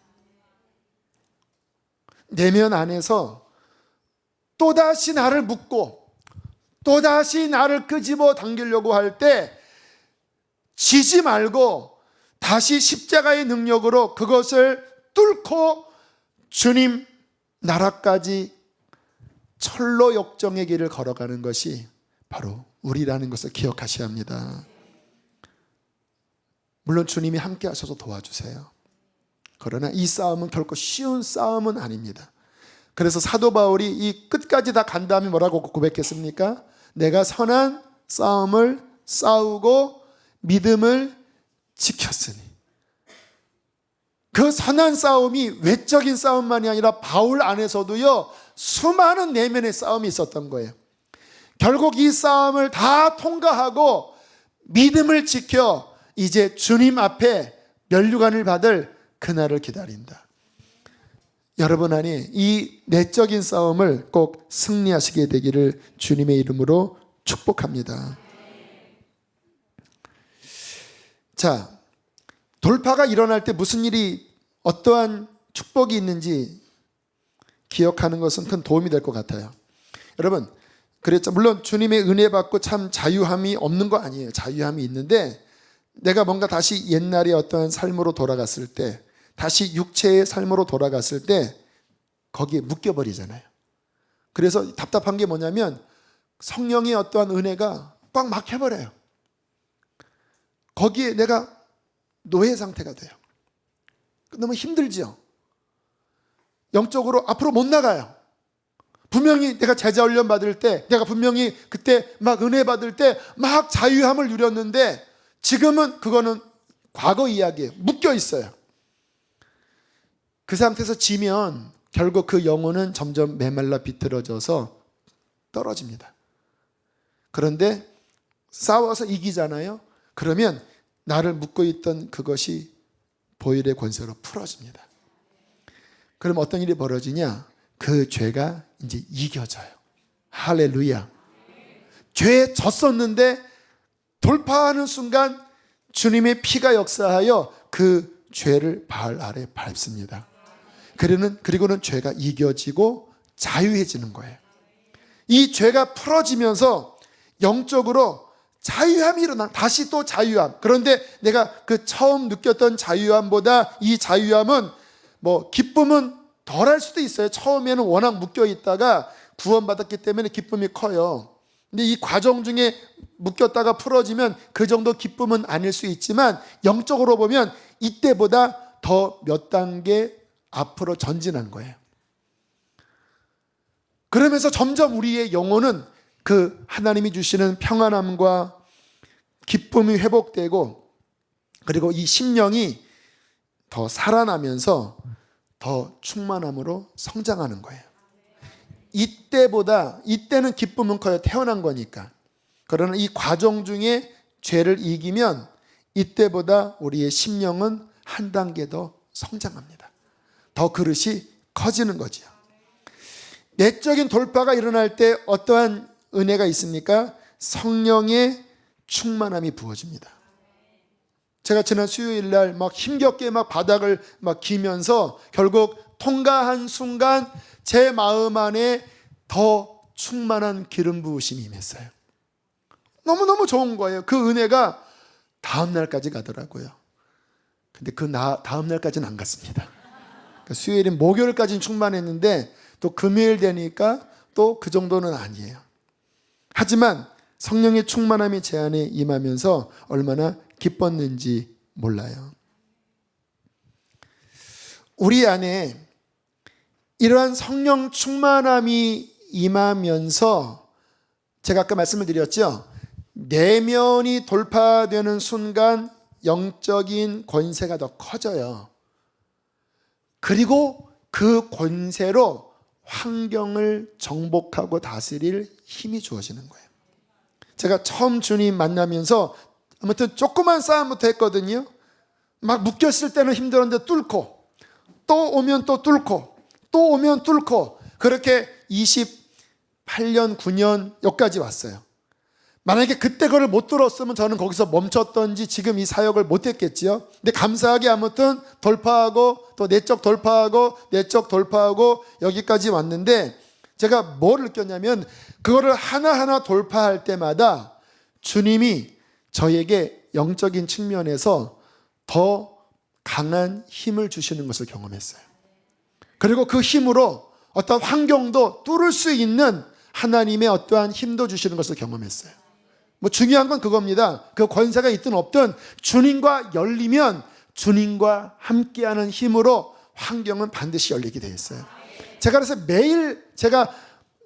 내면 안에서 또다시 나를 묶고 또다시 나를 끄집어 당기려고 할 때 지지 말고 다시 십자가의 능력으로 그것을 뚫고 주님 나라까지 철로 역정의 길을 걸어가는 것이 바로 우리라는 것을 기억하셔야 합니다. 물론 주님이 함께 하셔서 도와주세요. 그러나 이 싸움은 결코 쉬운 싸움은 아닙니다. 그래서 사도 바울이 이 끝까지 다 간 다음에 뭐라고 고백했습니까? 내가 선한 싸움을 싸우고 믿음을 지켰으니. 그 선한 싸움이 외적인 싸움만이 아니라 바울 안에서도요, 수많은 내면의 싸움이 있었던 거예요. 결국 이 싸움을 다 통과하고 믿음을 지켜 이제 주님 앞에 면류관을 받을 그날을 기다린다. 여러분 안에 이 내적인 싸움을 꼭 승리하시게 되기를 주님의 이름으로 축복합니다. 자, 돌파가 일어날 때 무슨 일이, 어떠한 축복이 있는지 기억하는 것은 큰 도움이 될 것 같아요. 여러분, 그랬죠. 물론 주님의 은혜 받고 참 자유함이 없는 거 아니에요. 자유함이 있는데, 내가 뭔가 다시 옛날의 어떠한 삶으로 돌아갔을 때, 다시 육체의 삶으로 돌아갔을 때 거기에 묶여버리잖아요. 그래서 답답한 게 뭐냐면 성령의 어떠한 은혜가 꽉 막혀버려요. 거기에 내가 노예 상태가 돼요. 너무 힘들죠. 영적으로 앞으로 못 나가요. 분명히 내가 제자 훈련 받을 때, 내가 분명히 그때 막 은혜 받을 때 막 자유함을 누렸는데 지금은 그거는 과거 이야기에 묶여 있어요. 그 상태에서 지면 결국 그 영혼은 점점 메말라 비틀어져서 떨어집니다. 그런데 싸워서 이기잖아요. 그러면 나를 묶고 있던 그것이 보혈의 권세로 풀어집니다. 그럼 어떤 일이 벌어지냐? 그 죄가 이제 이겨져요. 할렐루야. 죄에 졌었는데 돌파하는 순간 주님의 피가 역사하여 그 죄를 발 아래 밟습니다. 그리고는 죄가 이겨지고 자유해지는 거예요. 이 죄가 풀어지면서 영적으로 자유함이 일어나, 다시 또 자유함. 그런데 내가 그 처음 느꼈던 자유함보다 이 자유함은 뭐 기쁨은 덜할 수도 있어요. 처음에는 워낙 묶여 있다가 구원받았기 때문에 기쁨이 커요. 근데 이 과정 중에 묶였다가 풀어지면 그 정도 기쁨은 아닐 수 있지만 영적으로 보면 이때보다 더 몇 단계 앞으로 전진한 거예요. 그러면서 점점 우리의 영혼은 그 하나님이 주시는 평안함과 기쁨이 회복되고, 그리고 이 심령이 더 살아나면서 더 충만함으로 성장하는 거예요. 이때는 기쁨은 커요. 태어난 거니까. 그러나 이 과정 중에 죄를 이기면 이때보다 우리의 심령은 한 단계 더 성장합니다. 더 그릇이 커지는 거죠. 내적인 돌파가 일어날 때 어떠한 은혜가 있습니까? 성령의 충만함이 부어집니다. 제가 지난 수요일 날 막 힘겹게 막 바닥을 막 기면서 결국 통과한 순간 제 마음 안에 더 충만한 기름 부으심이 임했어요. 너무너무 좋은 거예요. 그 은혜가 다음 날까지 가더라고요. 근데 그 다음 날까지는 안 갔습니다. 그러니까 수요일인 목요일까지는 충만했는데 또 금요일 되니까 또 그 정도는 아니에요. 하지만 성령의 충만함이 제 안에 임하면서 얼마나 기뻤는지 몰라요. 우리 안에 이러한 성령 충만함이 임하면서 제가 아까 말씀을 드렸죠. 내면이 돌파되는 순간 영적인 권세가 더 커져요. 그리고 그 권세로 환경을 정복하고 다스릴 힘이 주어지는 거예요. 제가 처음 주님 만나면서 아무튼 조그만 싸움부터 했거든요. 막 묶였을 때는 힘들었는데 뚫고, 또 오면 또 뚫고, 또 오면 뚫고, 그렇게 28년 9년 여기까지 왔어요. 만약에 그때 그걸 못 들었으면 저는 거기서 멈췄던지 지금 이 사역을 못했겠지요. 근데 감사하게 아무튼 돌파하고 또 내적 돌파하고 내적 돌파하고 여기까지 왔는데, 제가 뭘 느꼈냐면 그거를 하나하나 돌파할 때마다 주님이 저에게 영적인 측면에서 더 강한 힘을 주시는 것을 경험했어요. 그리고 그 힘으로 어떤 환경도 뚫을 수 있는 하나님의 어떠한 힘도 주시는 것을 경험했어요. 중요한 건 그겁니다. 그 권세가 있든 없든 주님과 열리면 주님과 함께하는 힘으로 환경은 반드시 열리게 되어 있어요. 제가 그래서 매일 제가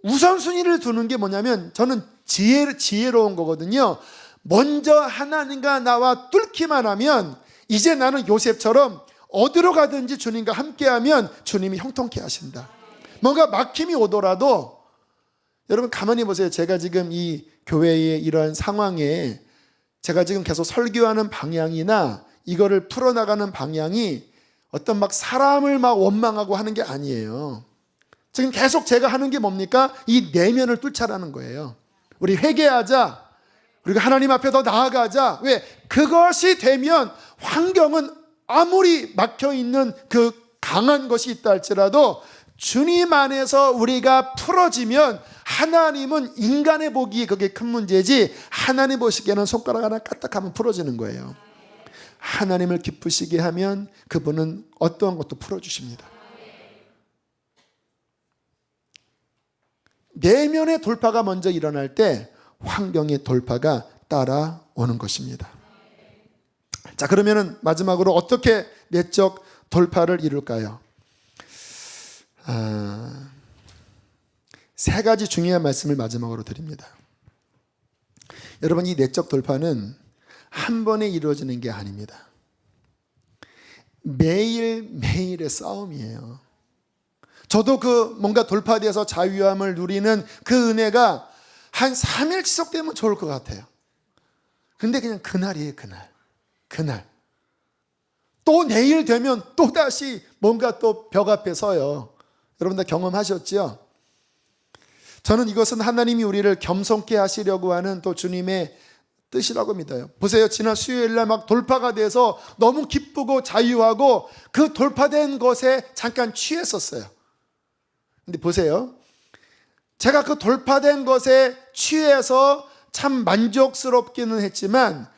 우선순위를 두는 게 뭐냐면, 저는 지혜로운 거거든요. 먼저 하나님과 나와 뚫기만 하면 이제 나는 요셉처럼 어디로 가든지 주님과 함께하면 주님이 형통케 하신다. 뭔가 막힘이 오더라도 여러분 가만히 보세요. 제가 지금 이 교회의 이러한 상황에 제가 지금 계속 설교하는 방향이나 이거를 풀어나가는 방향이 어떤 막 사람을 막 원망하고 하는 게 아니에요. 지금 계속 제가 하는 게 뭡니까? 이 내면을 뚫자라는 거예요. 우리 회개하자. 우리가 하나님 앞에 더 나아가자. 왜? 그것이 되면 환경은 아무리 막혀있는 그 강한 것이 있다 할지라도 주님 안에서 우리가 풀어지면 하나님은 인간의 보기에 그게 큰 문제지, 하나님 보시기에는 손가락 하나 까딱하면 풀어지는 거예요. 하나님을 기쁘시게 하면 그분은 어떠한 것도 풀어주십니다. 내면의 돌파가 먼저 일어날 때 환경의 돌파가 따라오는 것입니다. 자, 그러면은 마지막으로 어떻게 내적 돌파를 이룰까요? 세 가지 중요한 말씀을 마지막으로 드립니다. 여러분, 이 내적 돌파는 한 번에 이루어지는 게 아닙니다. 매일매일의 싸움이에요. 저도 그 뭔가 돌파돼서 자유함을 누리는 그 은혜가 한 3일 지속되면 좋을 것 같아요. 근데 그냥 그날이에요. 그날. 또 내일 되면 또다시 뭔가 또 벽 앞에 서요. 여러분 다 경험하셨죠? 저는 이것은 하나님이 우리를 겸손케 하시려고 하는 또 주님의 뜻이라고 믿어요. 보세요. 지난 수요일날 막 돌파가 돼서 너무 기쁘고 자유하고 그 돌파된 것에 잠깐 취했었어요. 근데 보세요. 제가 그 돌파된 것에 취해서 참 만족스럽기는 했지만,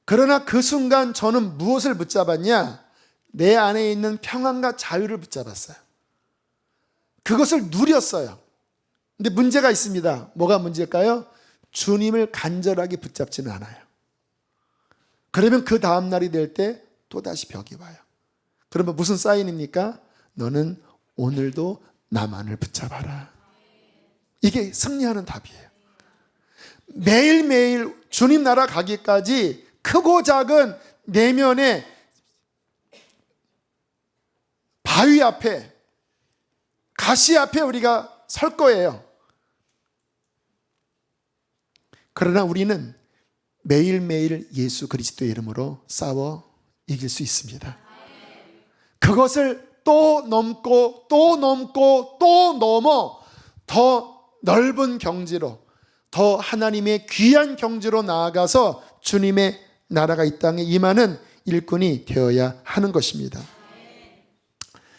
그러나 그 순간 저는 무엇을 붙잡았냐? 내 안에 있는 평안과 자유를 붙잡았어요. 그것을 누렸어요. 근데 문제가 있습니다. 뭐가 문제일까요? 주님을 간절하게 붙잡지는 않아요. 그러면 그 다음 날이 될 때 또다시 벽이 와요. 그러면 무슨 사인입니까? 너는 오늘도 나만을 붙잡아라. 이게 승리하는 답이에요. 매일매일 주님 나라 가기까지 크고 작은 내면의 바위 앞에, 가시 앞에 우리가 설 거예요. 그러나 우리는 매일매일 예수 그리스도의 이름으로 싸워 이길 수 있습니다. 그것을 또 넘고 또 넘고 또 넘어 더 넓은 경지로, 더 하나님의 귀한 경지로 나아가서 주님의 나라가 이 땅에 임하는 일꾼이 되어야 하는 것입니다.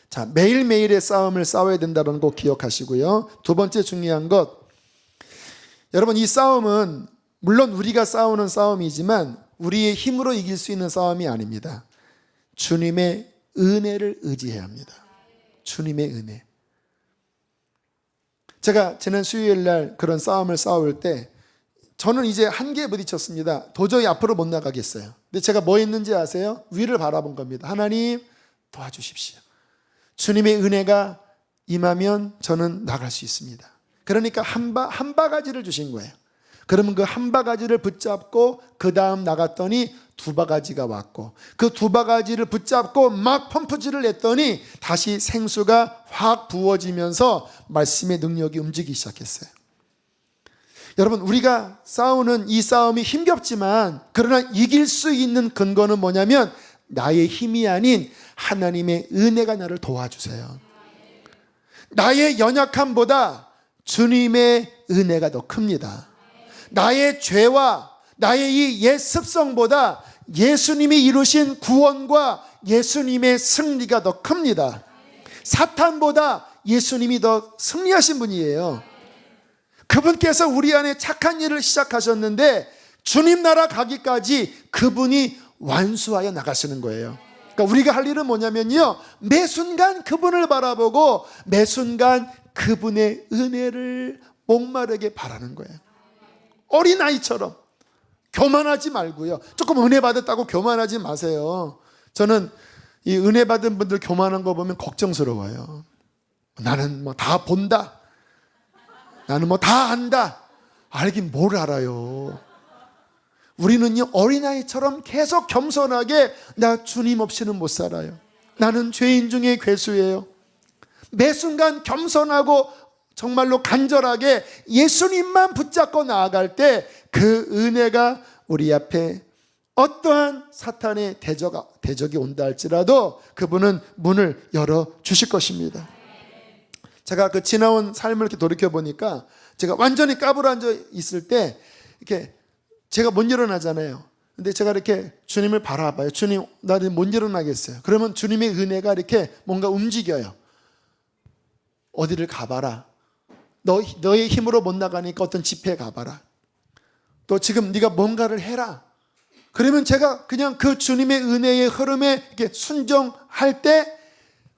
자, 매일매일의 싸움을 싸워야 된다는 거 기억하시고요. 두 번째 중요한 것, 여러분 이 싸움은 물론 우리가 싸우는 싸움이지만 우리의 힘으로 이길 수 있는 싸움이 아닙니다. 주님의 은혜를 의지해야 합니다. 주님의 은혜. 제가 지난 수요일 날 그런 싸움을 싸울 때 저는 이제 한계에 부딪혔습니다. 도저히 앞으로 못 나가겠어요. 근데 제가 뭐 했는지 아세요? 위를 바라본 겁니다. 하나님 도와주십시오. 주님의 은혜가 임하면 저는 나갈 수 있습니다. 그러니까 한 바가지를 주신 거예요. 그러면 그 한 바가지를 붙잡고 그 다음 나갔더니 두 바가지가 왔고, 그 두 바가지를 붙잡고 막 펌프질을 했더니 다시 생수가 확 부어지면서 말씀의 능력이 움직이기 시작했어요. 여러분, 우리가 싸우는 이 싸움이 힘겹지만 그러나 이길 수 있는 근거는 뭐냐면 나의 힘이 아닌 하나님의 은혜가 나를 도와주세요. 나의 연약함보다 주님의 은혜가 더 큽니다. 나의 죄와 나의 이 옛 습성보다 예수님이 이루신 구원과 예수님의 승리가 더 큽니다. 사탄보다 예수님이 더 승리하신 분이에요. 그분께서 우리 안에 착한 일을 시작하셨는데 주님 나라 가기까지 그분이 완수하여 나가시는 거예요. 그러니까 우리가 할 일은 뭐냐면요, 매 순간 그분을 바라보고 매 순간 그분의 은혜를 목마르게 바라는 거예요. 어린아이처럼 교만하지 말고요. 조금 은혜 받았다고 교만하지 마세요. 저는 이 은혜 받은 분들 교만한 거 보면 걱정스러워요. 나는 뭐 다 본다, 나는 뭐 다 안다. 알긴 뭘 알아요. 우리는요, 어린아이처럼 계속 겸손하게 나 주님 없이는 못 살아요. 나는 죄인 중에 괴수예요. 매 순간 겸손하고 정말로 간절하게 예수님만 붙잡고 나아갈 때 그 은혜가 우리 앞에 어떠한 사탄의 대적이 온다 할지라도 그분은 문을 열어주실 것입니다. 제가 그 지나온 삶을 이렇게 돌이켜보니까 제가 완전히 까불어앉아 있을 때 이렇게 제가 못 일어나잖아요. 근데 제가 이렇게 주님을 바라봐요. 주님, 나는 못 일어나겠어요. 그러면 주님의 은혜가 이렇게 뭔가 움직여요. 어디를 가봐라. 너의 힘으로 못 나가니까 어떤 집회에 가봐라. 또 지금 네가 뭔가를 해라. 그러면 제가 그냥 그 주님의 은혜의 흐름에 이렇게 순종할 때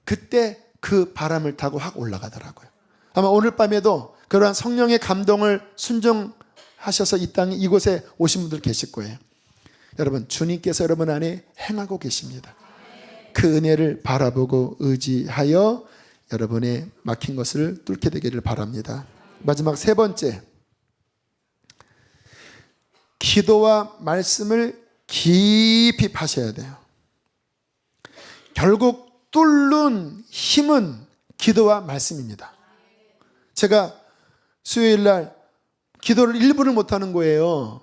그때 그 바람을 타고 확 올라가더라고요. 아마 오늘 밤에도 그러한 성령의 감동을 순종하셔서 이 땅 이곳에 오신 분들 계실 거예요. 여러분, 주님께서 여러분 안에 행하고 계십니다. 그 은혜를 바라보고 의지하여 여러분의 막힌 것을 뚫게 되기를 바랍니다. 마지막 세 번째, 기도와 말씀을 깊이 파셔야 돼요. 결국 뚫는 힘은 기도와 말씀입니다. 제가 수요일 날 기도를 1분을 못하는 거예요.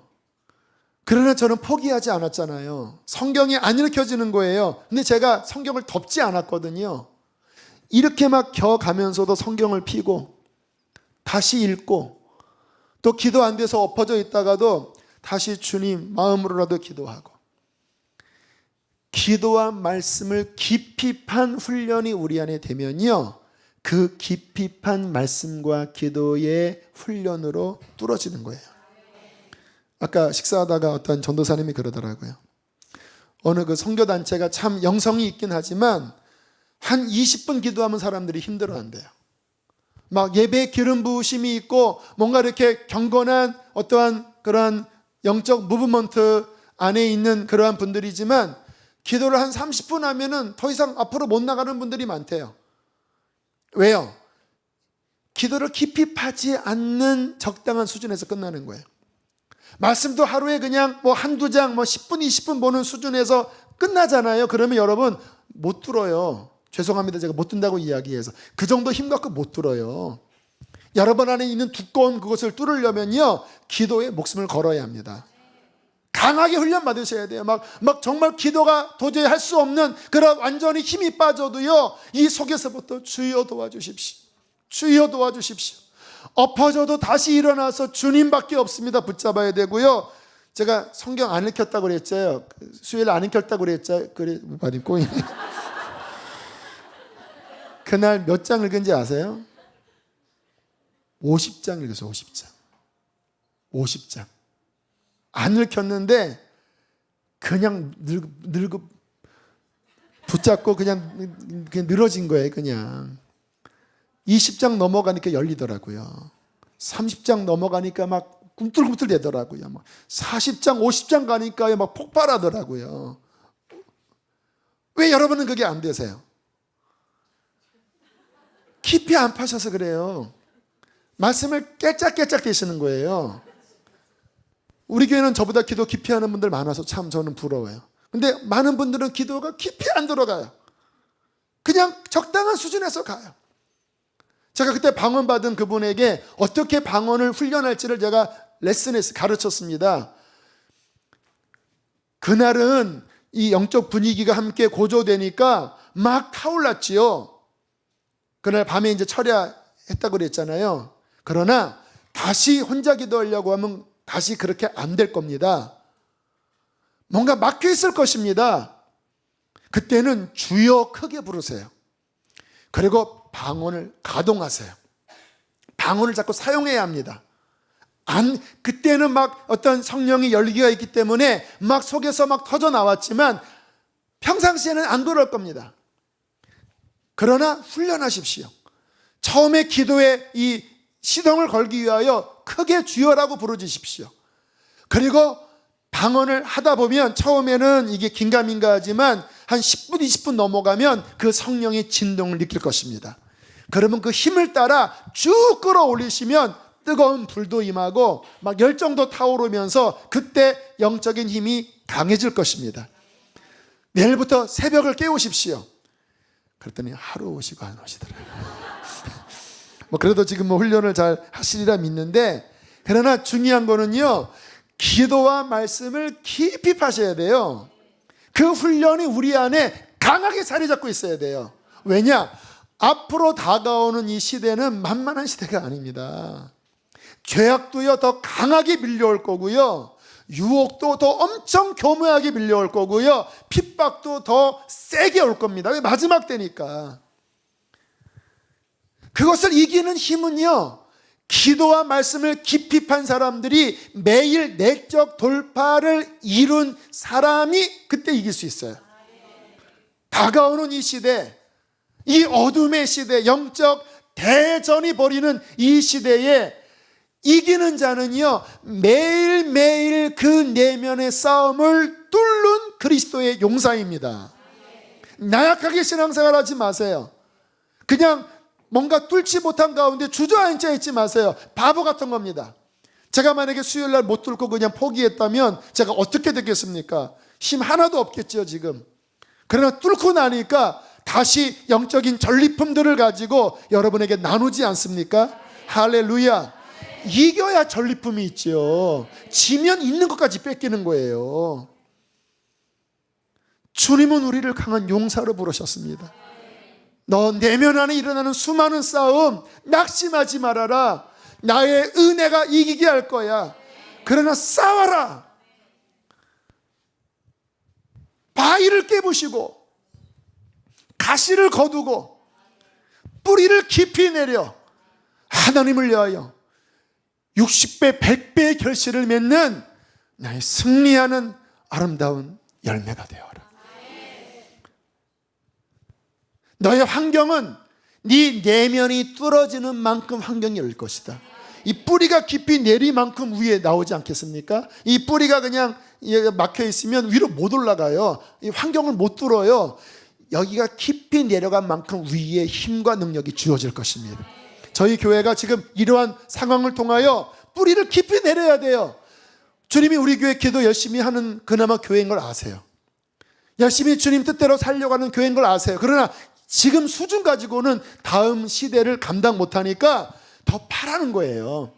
그러나 저는 포기하지 않았잖아요. 성경이 안 읽혀지는 거예요. 근데 제가 성경을 덮지 않았거든요. 이렇게 막 겨가면서도 성경을 펴고 다시 읽고 또 기도 안 돼서 엎어져 있다가도 다시 주님 마음으로라도 기도하고, 기도와 말씀을 깊이 판 훈련이 우리 안에 되면요, 그 깊이 판 말씀과 기도의 훈련으로 뚫어지는 거예요. 아까 식사하다가 어떤 전도사님이 그러더라고요. 어느 그 선교단체가 참 영성이 있긴 하지만 한 20분 기도하면 사람들이 힘들어한대요. 막 예배에 기름 부으심이 있고 뭔가 이렇게 경건한 어떠한 그러한 영적 무브먼트 안에 있는 그러한 분들이지만 기도를 한 30분 하면은 더 이상 앞으로 못 나가는 분들이 많대요. 왜요? 기도를 깊이 파지 않는 적당한 수준에서 끝나는 거예요. 말씀도 하루에 그냥 뭐 한두 장, 뭐 10분, 20분 보는 수준에서 끝나잖아요. 그러면 여러분 못 들어요. 죄송합니다. 제가 못 든다고 이야기해서. 그 정도 힘 갖고 못 들어요. 여러분 안에 있는 두꺼운 그것을 뚫으려면요, 기도에 목숨을 걸어야 합니다. 강하게 훈련 받으셔야 돼요. 막 정말 기도가 도저히 할 수 없는 그런 완전히 힘이 빠져도요, 이 속에서부터 주여 도와주십시오. 주여 도와주십시오. 엎어져도 다시 일어나서 주님밖에 없습니다. 붙잡아야 되고요. 제가 성경 안 읽혔다고 그랬죠. 수요일 안 읽혔다고 그랬죠. 그래, 많이 꼬이네. 그날 몇 장 읽은지 아세요? 50장 읽었어요. 50장. 안 읽혔는데 그냥 붙잡고 그냥 늘어진 거예요. 그냥 20장 넘어가니까 열리더라고요. 30장 넘어가니까 막 꿈틀꿈틀 되더라고요. 막 40장 50장 가니까 막 폭발하더라고요. 왜 여러분은 그게 안 되세요? 깊이 안 파셔서 그래요. 말씀을 깨짝깨짝 되시는 거예요. 우리 교회는 저보다 기도 깊이 하는 분들 많아서 참 저는 부러워요. 근데 많은 분들은 기도가 깊이 안 들어가요. 그냥 적당한 수준에서 가요. 제가 그때 방언받은 그분에게 어떻게 방언을 훈련할지를 제가 레슨에서 가르쳤습니다. 그날은 이 영적 분위기가 함께 고조되니까 막 타올랐지요. 그날 밤에 이제 철야했다고 그랬잖아요. 그러나 다시 혼자 기도하려고 하면 다시 그렇게 안 될 겁니다. 뭔가 막혀 있을 것입니다. 그때는 주여 크게 부르세요. 그리고 방언을 가동하세요. 방언을 자꾸 사용해야 합니다. 그때는 막 어떤 성령의 열기가 있기 때문에 막 속에서 막 터져 나왔지만 평상시에는 안 그럴 겁니다. 그러나 훈련하십시오. 처음에 기도에 이 시동을 걸기 위하여 크게 주여라고 부르짖으십시오. 그리고 방언을 하다 보면 처음에는 이게 긴가민가 하지만 한 10분, 20분 넘어가면 그 성령의 진동을 느낄 것입니다. 그러면 그 힘을 따라 쭉 끌어올리시면 뜨거운 불도 임하고 막 열정도 타오르면서 그때 영적인 힘이 강해질 것입니다. 내일부터 새벽을 깨우십시오. 그랬더니 하루 오시고 안 오시더라고요. 뭐 그래도 지금 뭐 훈련을 잘 하시리라 믿는데, 그러나 중요한 거는요, 기도와 말씀을 깊이 파셔야 돼요. 그 훈련이 우리 안에 강하게 자리 잡고 있어야 돼요. 왜냐? 앞으로 다가오는 이 시대는 만만한 시대가 아닙니다. 죄악도요 더 강하게 밀려올 거고요, 유혹도 더 엄청 교묘하게 밀려올 거고요, 핍박도 더 세게 올 겁니다. 왜? 마지막 때니까. 그것을 이기는 힘은요, 기도와 말씀을 깊이 판 사람들이 매일 내적 돌파를 이룬 사람이 그때 이길 수 있어요. 다가오는 이 시대, 이 어둠의 시대, 영적 대전이 벌이는 이 시대에 이기는 자는요, 매일매일 그 내면의 싸움을 뚫는 그리스도의 용사입니다. 나약하게 신앙생활 하지 마세요. 그냥 뭔가 뚫지 못한 가운데 주저앉아 있지 마세요. 바보 같은 겁니다. 제가 만약에 수요일날 못 뚫고 그냥 포기했다면 제가 어떻게 되겠습니까? 힘 하나도 없겠죠 지금. 그러나 뚫고 나니까 다시 영적인 전리품들을 가지고 여러분에게 나누지 않습니까? 할렐루야. 이겨야 전리품이 있죠. 지면 있는 것까지 뺏기는 거예요. 주님은 우리를 강한 용사로 부르셨습니다. 너 내면 안에 일어나는 수많은 싸움 낙심하지 말아라. 나의 은혜가 이기게 할 거야. 그러나 싸워라. 바위를 깨부시고 가시를 거두고 뿌리를 깊이 내려 하나님을 위하여 60배 100배의 결실을 맺는 나의 승리하는 아름다운 열매가 되어라. 너의 환경은 네 내면이 뚫어지는 만큼 환경이 올 것이다. 이 뿌리가 깊이 내리만큼 위에 나오지 않겠습니까? 이 뿌리가 그냥 막혀 있으면 위로 못 올라가요. 이 환경을 못 뚫어요. 여기가 깊이 내려간 만큼 위에 힘과 능력이 주어질 것입니다. 저희 교회가 지금 이러한 상황을 통하여 뿌리를 깊이 내려야 돼요. 주님이 우리 교회 기도 열심히 하는 그나마 교회인 걸 아세요. 열심히 주님 뜻대로 살려고 하는 교회인 걸 아세요. 그러나 지금 수준 가지고는 다음 시대를 감당 못하니까 더 파라는 거예요.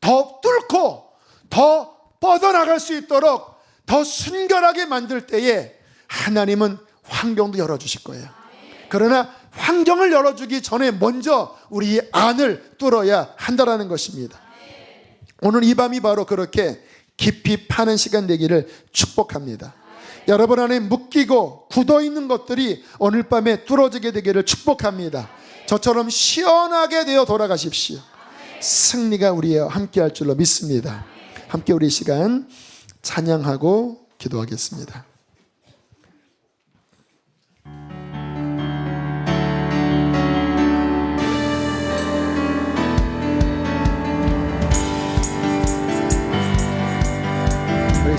더 뚫고 더 뻗어나갈 수 있도록 더 순결하게 만들 때에 하나님은 환경도 열어주실 거예요. 그러나 환경을 열어주기 전에 먼저 우리 안을 뚫어야 한다는 것입니다. 오늘 이 밤이 바로 그렇게 깊이 파는 시간 되기를 축복합니다. 여러분 안에 묶이고 굳어있는 것들이 오늘 밤에 뚫어지게 되기를 축복합니다. 저처럼 시원하게 되어 돌아가십시오. 승리가 우리와 함께 할 줄로 믿습니다. 함께 우리 시간 찬양하고 기도하겠습니다.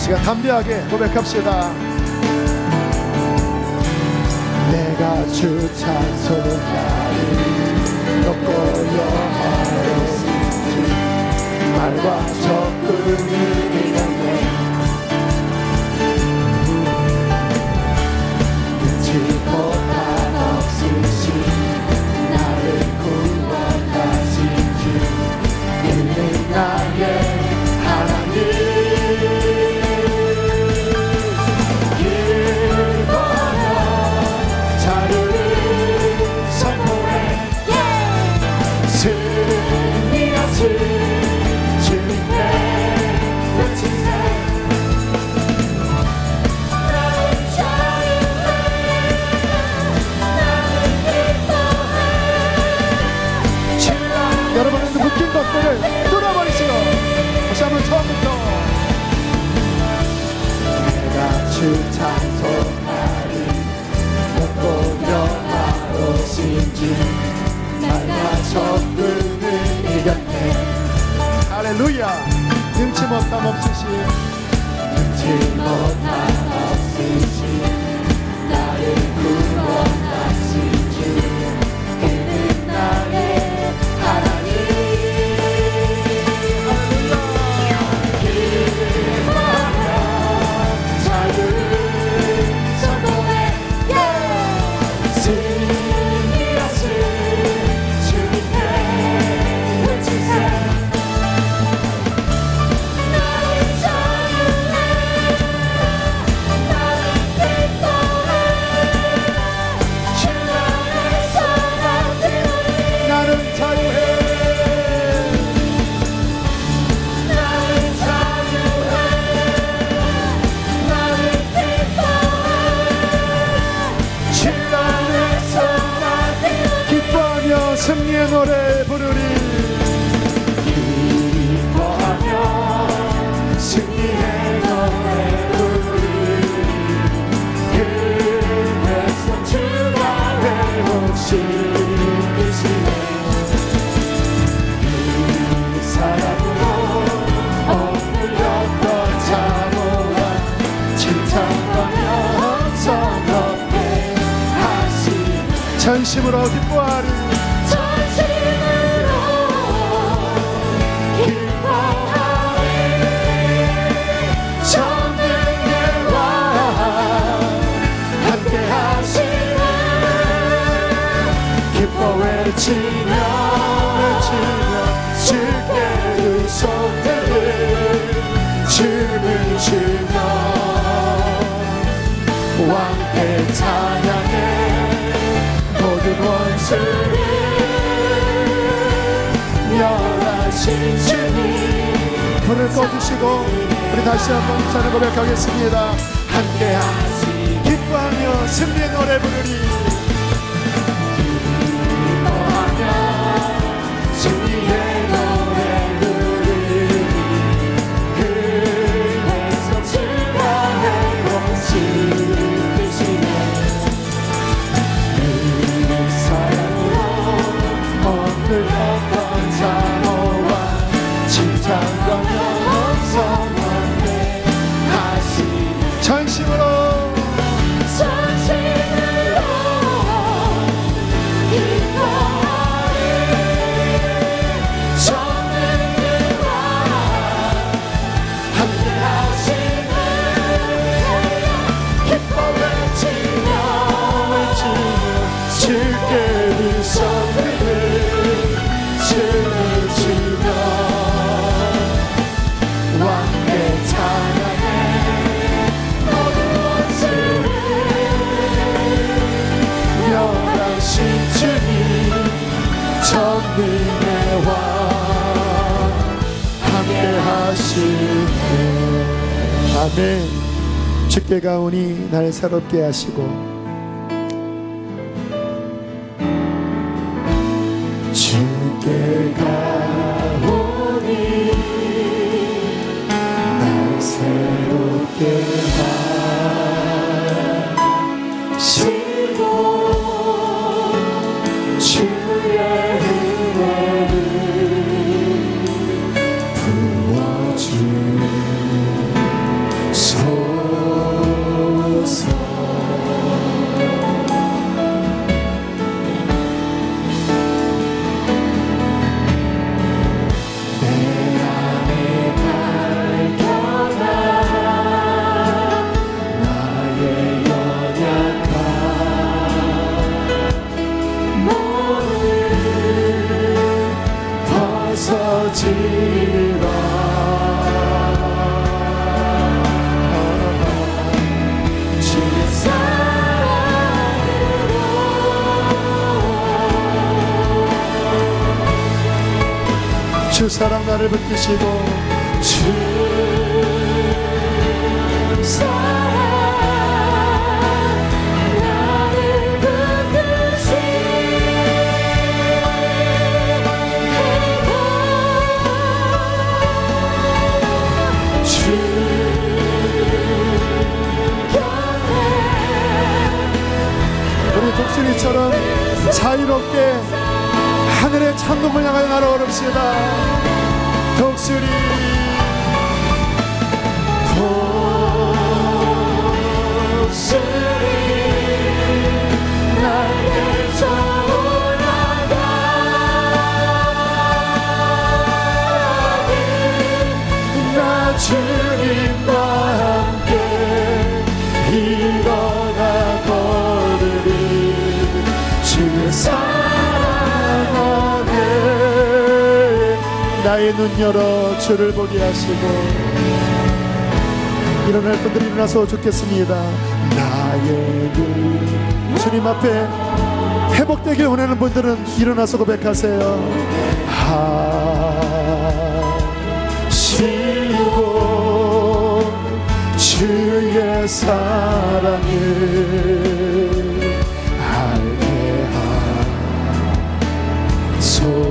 시간 담대하게 고백합시다. 내가 주 찬송하리 높고 영화로운지 말과 적군을 이겼네. 끝이 못한 없으신 나를 구원하신 주 그는 나의 하나님. 기뻐하며 자유를 선포해 승리하신 주님께 외치세. 나는 자유해 나는 기뻐해. 여러분은 묶인 것들을 뚫어버리시고 다시 한번 처음부터 내가 주 찬송하리 높고 영화로우신 주 나가 적군을 이겼네. 할렐루야. 능치 못함 없으신 나를 구원하신 주 그는 나의 하나님. 기뻐하며 자유를 선포해 승리하신 주님께 외치세. 나는 자유해 나는 기뻐해 주 안에서 나들으리. 나는 자유해 나는 자유해 나는 기뻐해 주 안에서 나들으리. 기뻐하며 승리의 노래 부르리. 기뻐하며 승리의 노래 부르리. 그래서 주가 회복시키시네. 그 사랑으로 엎드렸던 자모와 칭찬하며 성업해 하시네. 전심으로 기뻐하리. 전심으로 기뻐하리. 전능의 왕 함께 하시네. 기뻐 외치며 주께 두 손들을 춤을 추며 왕께 찬양해 모든 원수를 멸하신 주님. 불을 꺼주시고 우리 다시 한번 찬양 고백하겠습니다. 함께하시 기뻐하며 승리의 노래 부르리. 기뻐하며 승리의 노래 부르리. 그래서 주가 회복시키시네. 그 사랑으로 엎드렸던 자모와 칭찬하며 성원해 하시네. 전심으로 기뻐하리. 전능의 왕 함께 하시네. 기뻐 외치며 주께 두 손들을 춤을 추며 왕께 찬양해 모든 원수를 멸하신 주님. 전능의 왕 함께 하시네. 아멘. 주께 가오니 날 새롭게 하시고 주께 가오니 날 새롭게 하시고 주의 은혜를 부어주 높아지리라. 주 사랑 나를 붙드시고 주 사랑 나를 붙드시고 주 곁에 우리 독수리처럼 자유롭게 하늘의 창문을 향하여 날아오릅시다. 독수리 날개쳐 올라가는 나 주님과 함께 일어나 걸으리. 주의 사랑 나의 눈 열어 주를 보게 하시고. 일어날 분들이 일어나서 좋겠습니다. 나의 눈 주님 앞에 회복되길 원하는 분들은 일어나서 고백하세요. 하시고 주의 사랑을 알게 하소서.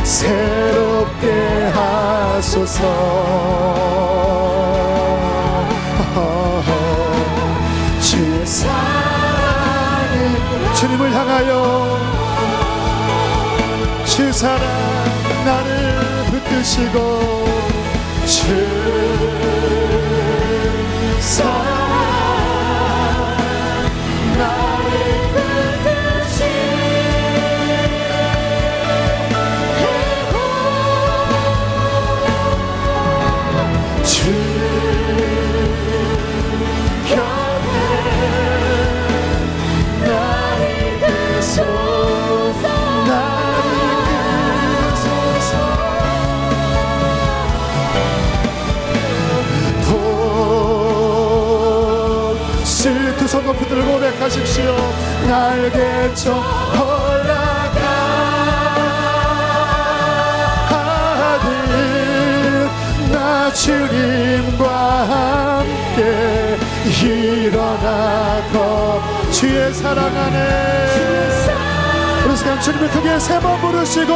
새롭게 하소서. 주의 사랑을 주님을 향하여 주 사랑 나를 붙드시고 주 사랑 두 손 높이 들고 고백하십시오. 날개쳐 올라가는 나 주님과 함께 일어나고 주의 사랑 안에 우리 그냥 주님을 크게 세 번 부르시고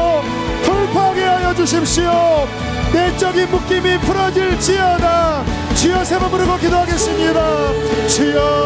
돌파하게 하여 주십시오. 내적인 묶임이 풀어질지어다. 주여 세 번 부르고 기도하겠습니다. 주여